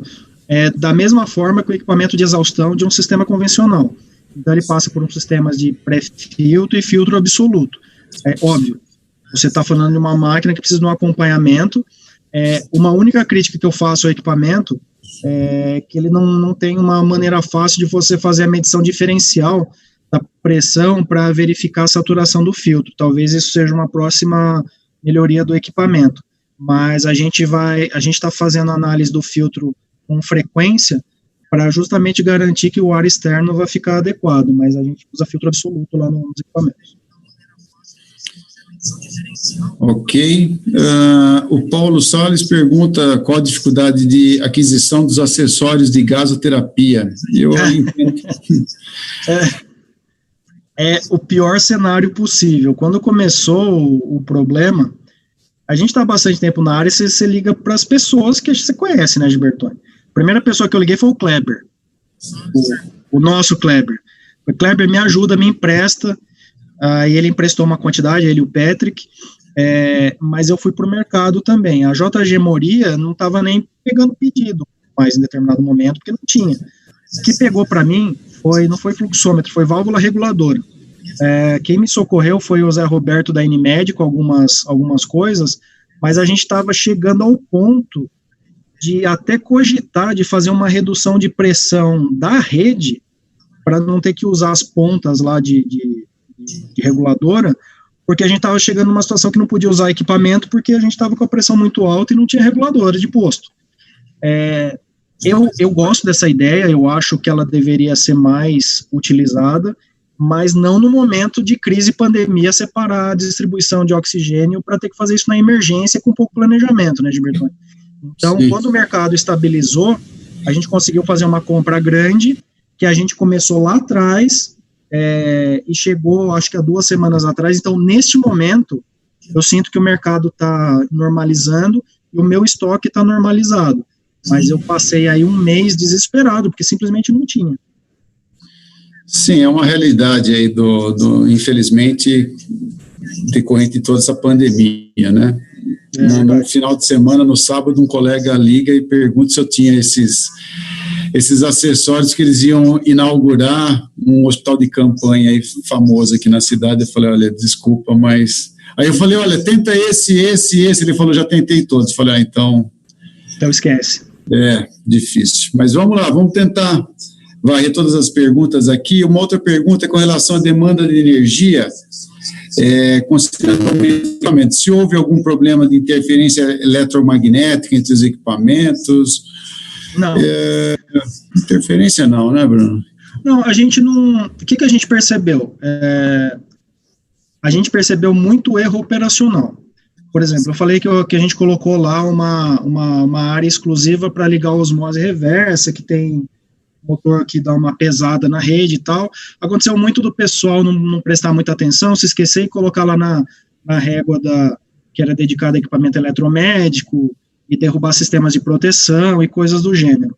da mesma forma que o equipamento de exaustão de um sistema convencional. Então, ele passa por um sistema de pré-filtro e filtro absoluto. É óbvio, você está falando de uma máquina que precisa de um acompanhamento. Uma única crítica que eu faço ao equipamento é que ele não tem uma maneira fácil de você fazer a medição diferencial da pressão para verificar a saturação do filtro. Talvez isso seja uma próxima melhoria do equipamento. Mas a gente está fazendo análise do filtro com frequência para justamente garantir que o ar externo vai ficar adequado, mas a gente usa filtro absoluto lá nos equipamentos. Ok. O Paulo Salles pergunta qual a dificuldade de aquisição dos acessórios de gasoterapia. Eu entendo. É o pior cenário possível. Quando começou o problema, a gente está há bastante tempo na área, você liga para as pessoas que você conhece, né, Gilbertoni? A primeira pessoa que eu liguei foi o Kleber, o nosso Kleber. O Kleber me ajuda, me empresta, e ele emprestou uma quantidade, ele e o Patrick, mas eu fui para o mercado também. A JG Moria não estava nem pegando pedido mais em determinado momento, porque não tinha. O que pegou para mim não foi fluxômetro, foi válvula reguladora. Quem me socorreu foi o Zé Roberto da Inimed com algumas coisas, mas a gente estava chegando ao ponto de até cogitar de fazer uma redução de pressão da rede para não ter que usar as pontas lá de reguladora, porque a gente estava chegando numa situação que não podia usar equipamento porque a gente estava com a pressão muito alta e não tinha reguladora de posto. Eu gosto dessa ideia, eu acho que ela deveria ser mais utilizada, mas não no momento de crise e pandemia separar a distribuição de oxigênio para ter que fazer isso na emergência com pouco planejamento, né, Gilberto? Então, sim, quando o mercado estabilizou, a gente conseguiu fazer uma compra grande, que a gente começou lá atrás, e chegou, acho que há 2 semanas atrás. Então, neste momento, eu sinto que o mercado está normalizando e o meu estoque está normalizado. Mas eu passei aí 1 mês desesperado, porque simplesmente não tinha. Sim, é uma realidade aí infelizmente, decorrente de toda essa pandemia, né? No final de semana, no sábado, um colega liga e pergunta se eu tinha esses acessórios que eles iam inaugurar um hospital de campanha aí famoso aqui na cidade. Eu falei, olha, desculpa, mas... Aí eu falei, olha, tenta esse. Ele falou, já tentei todos. Eu falei, então esquece. Difícil. Mas vamos lá, vamos tentar varrer todas as perguntas aqui. Uma outra pergunta é com relação à demanda de energia. Considerando se houve algum problema de interferência eletromagnética entre os equipamentos. Não. Interferência não, né, Bruno? Não, a gente não... O que a gente percebeu? A gente percebeu muito erro operacional. Por exemplo, eu falei que a gente colocou lá uma área exclusiva para ligar a osmose reversa, que tem motor que dá uma pesada na rede e tal. Aconteceu muito do pessoal não prestar muita atenção, se esquecer e colocar lá na régua que era dedicada a equipamento eletromédico e derrubar sistemas de proteção e coisas do gênero.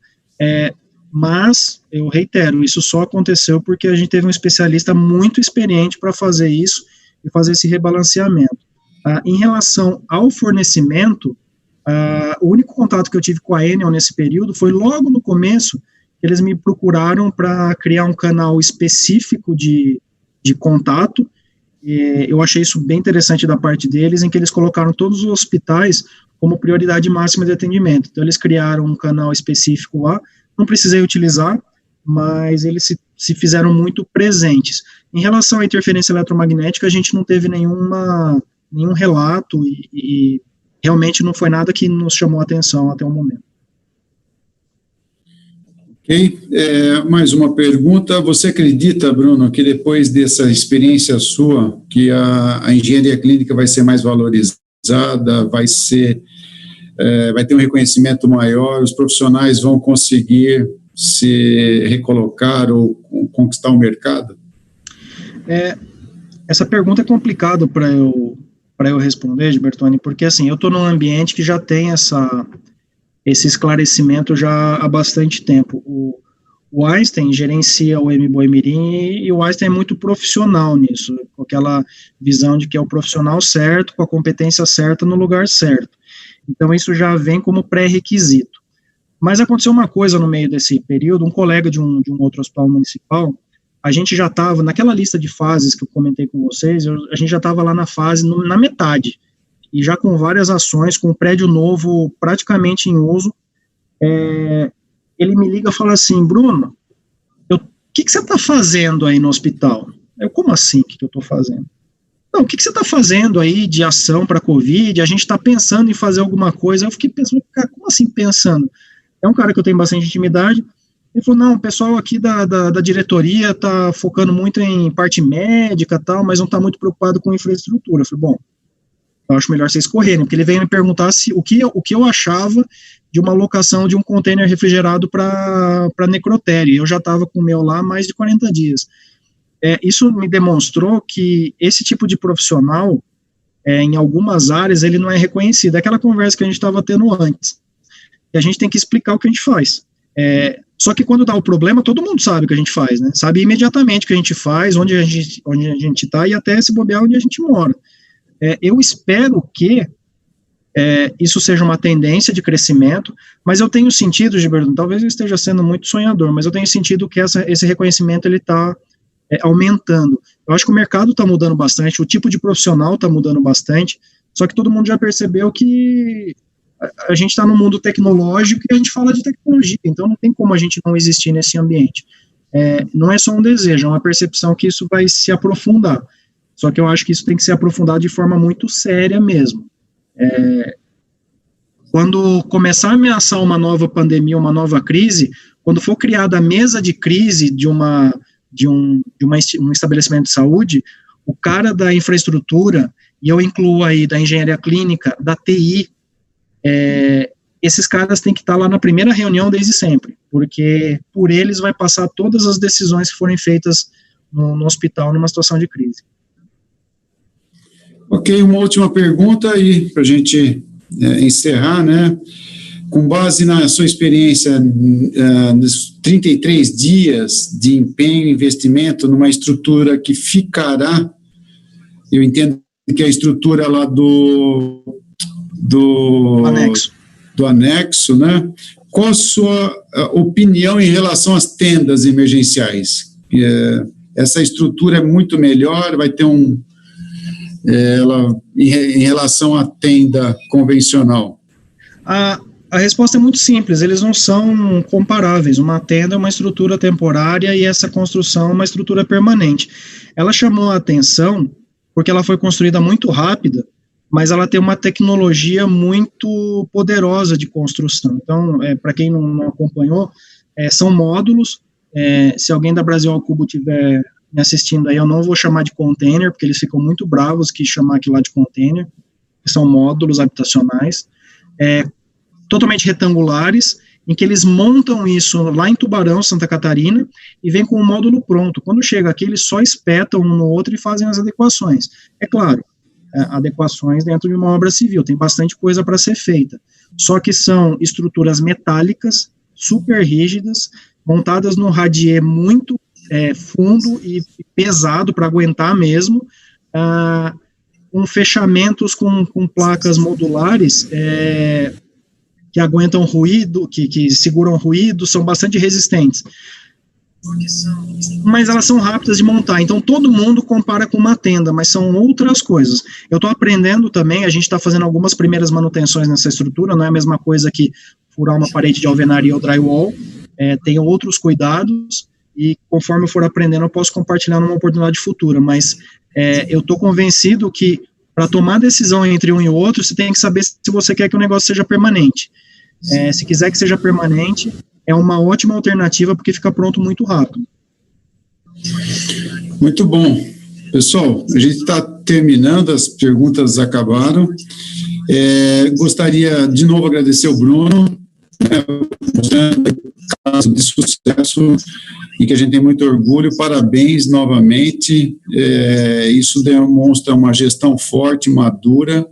Mas, eu reitero, isso só aconteceu porque a gente teve um especialista muito experiente para fazer isso e fazer esse rebalanceamento. Em relação ao fornecimento, O único contato que eu tive com a Enel nesse período foi logo no começo, que eles me procuraram para criar um canal específico de contato. Eu achei isso bem interessante da parte deles, em que eles colocaram todos os hospitais como prioridade máxima de atendimento. Então, eles criaram um canal específico lá, não precisei utilizar, mas eles se fizeram muito presentes. Em relação à interferência eletromagnética, a gente não teve nenhum relato e realmente não foi nada que nos chamou a atenção até o momento. Ok, mais uma pergunta. Você acredita, Bruno, que depois dessa experiência sua, que a engenharia clínica vai ser mais valorizada, vai ter um reconhecimento maior, os profissionais vão conseguir se recolocar ou conquistar o mercado? Essa pergunta é complicada para eu responder, Gilbertoni, porque assim, eu estou num ambiente que já tem esse esclarecimento já há bastante tempo. O Einstein gerencia o Boi Mirim e o Einstein é muito profissional nisso, com aquela visão de que é o profissional certo, com a competência certa, no lugar certo. Então, isso já vem como pré-requisito. Mas aconteceu uma coisa no meio desse período, um colega de um outro hospital municipal, a gente já estava, naquela lista de fases que eu comentei com vocês, a gente já estava lá na fase, na metade, e já com várias ações, com o prédio novo praticamente em uso. Ele me liga e fala assim: Bruno, o que você está fazendo aí no hospital? Como assim, o que eu estou fazendo? Não, o que você está fazendo aí de ação para a Covid? A gente está pensando em fazer alguma coisa. Eu fiquei pensando, cara, como assim pensando? É um cara que eu tenho bastante intimidade. Ele falou: não, o pessoal aqui da diretoria está focando muito em parte médica e tal, mas não está muito preocupado com infraestrutura. Eu falei: bom, eu acho melhor vocês correrem, porque ele veio me perguntar o que eu achava de uma locação de um container refrigerado para necrotério. Eu já estava com o meu lá há mais de 40 dias. Isso me demonstrou que esse tipo de profissional, em algumas áreas, ele não é reconhecido. É aquela conversa que a gente estava tendo antes. E a gente tem que explicar o que a gente faz. Só que quando dá o problema, todo mundo sabe o que a gente faz, né? Sabe imediatamente o que a gente faz, onde a gente está e até se bobear onde a gente mora. Eu espero que isso seja uma tendência de crescimento, mas eu tenho sentido, Gilberto, talvez eu esteja sendo muito sonhador, mas eu tenho sentido que esse reconhecimento ele está aumentando. Eu acho que o mercado está mudando bastante, o tipo de profissional está mudando bastante, só que todo mundo já percebeu que a gente está no mundo tecnológico e a gente fala de tecnologia, então não tem como a gente não existir nesse ambiente. Não é só um desejo, é uma percepção que isso vai se aprofundar. Só que eu acho que isso tem que ser aprofundado de forma muito séria mesmo. Quando começar a ameaçar uma nova pandemia, uma nova crise, quando for criada a mesa de crise de um estabelecimento de saúde, o cara da infraestrutura, e eu incluo aí da engenharia clínica, da TI, esses caras têm que estar lá na primeira reunião desde sempre, porque por eles vai passar todas as decisões que forem feitas no hospital numa situação de crise. Ok, uma última pergunta aí para a gente encerrar, né? Com base na sua experiência nos 33 dias de empenho e investimento numa estrutura que ficará, eu entendo que a estrutura lá do anexo, né? Qual a sua opinião em relação às tendas emergenciais? Essa estrutura é muito melhor, vai ter em relação à tenda convencional? A resposta é muito simples, eles não são comparáveis. Uma tenda é uma estrutura temporária e essa construção é uma estrutura permanente. Ela chamou a atenção porque ela foi construída muito rápida, mas ela tem uma tecnologia muito poderosa de construção. Então, para quem não acompanhou, são módulos. Se alguém da Brasil ao Cubo tiver me assistindo aí, eu não vou chamar de container, porque eles ficam muito bravos que chamar aquilo lá de container, que são módulos habitacionais, totalmente retangulares, em que eles montam isso lá em Tubarão, Santa Catarina, e vem com o módulo pronto. Quando chega aqui, eles só espetam um no outro e fazem as adequações. É claro, adequações dentro de uma obra civil, tem bastante coisa para ser feita, só que são estruturas metálicas, super rígidas, montadas num radier muito fundo e pesado para aguentar mesmo, com fechamentos com placas modulares que aguentam ruído, que seguram ruído, são bastante resistentes. Mas elas são rápidas de montar, então todo mundo compara com uma tenda, mas são outras coisas. Eu estou aprendendo também, a gente está fazendo algumas primeiras manutenções nessa estrutura, não é a mesma coisa que furar uma parede de alvenaria ou drywall, tem outros cuidados, e conforme eu for aprendendo eu posso compartilhar numa oportunidade futura, mas eu estou convencido que para tomar decisão entre um e outro, você tem que saber se você quer que o negócio seja permanente. Se quiser que seja permanente, é uma ótima alternativa, porque fica pronto muito rápido. Muito bom. Pessoal, a gente está terminando, as perguntas acabaram. Gostaria de novo agradecer o Bruno, caso de sucesso, e que a gente tem muito orgulho. Parabéns novamente. Isso demonstra uma gestão forte, madura,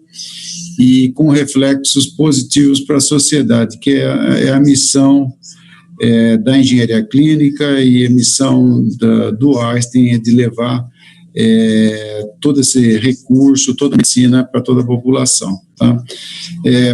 e com reflexos positivos para a sociedade, que é a missão da engenharia clínica, e a missão do Einstein é de levar todo esse recurso, toda a medicina para toda a população. Tá?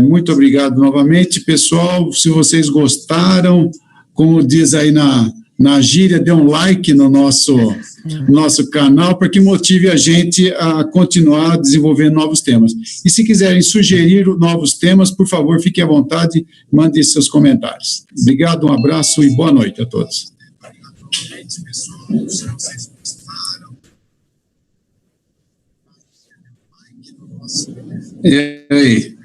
Muito obrigado novamente, pessoal. Se vocês gostaram, como diz aí na gíria, dê um like no nosso canal, para que motive a gente a continuar desenvolvendo novos temas. E se quiserem sugerir novos temas, por favor, fiquem à vontade, mandem seus comentários. Obrigado, um abraço e boa noite a todos. E aí?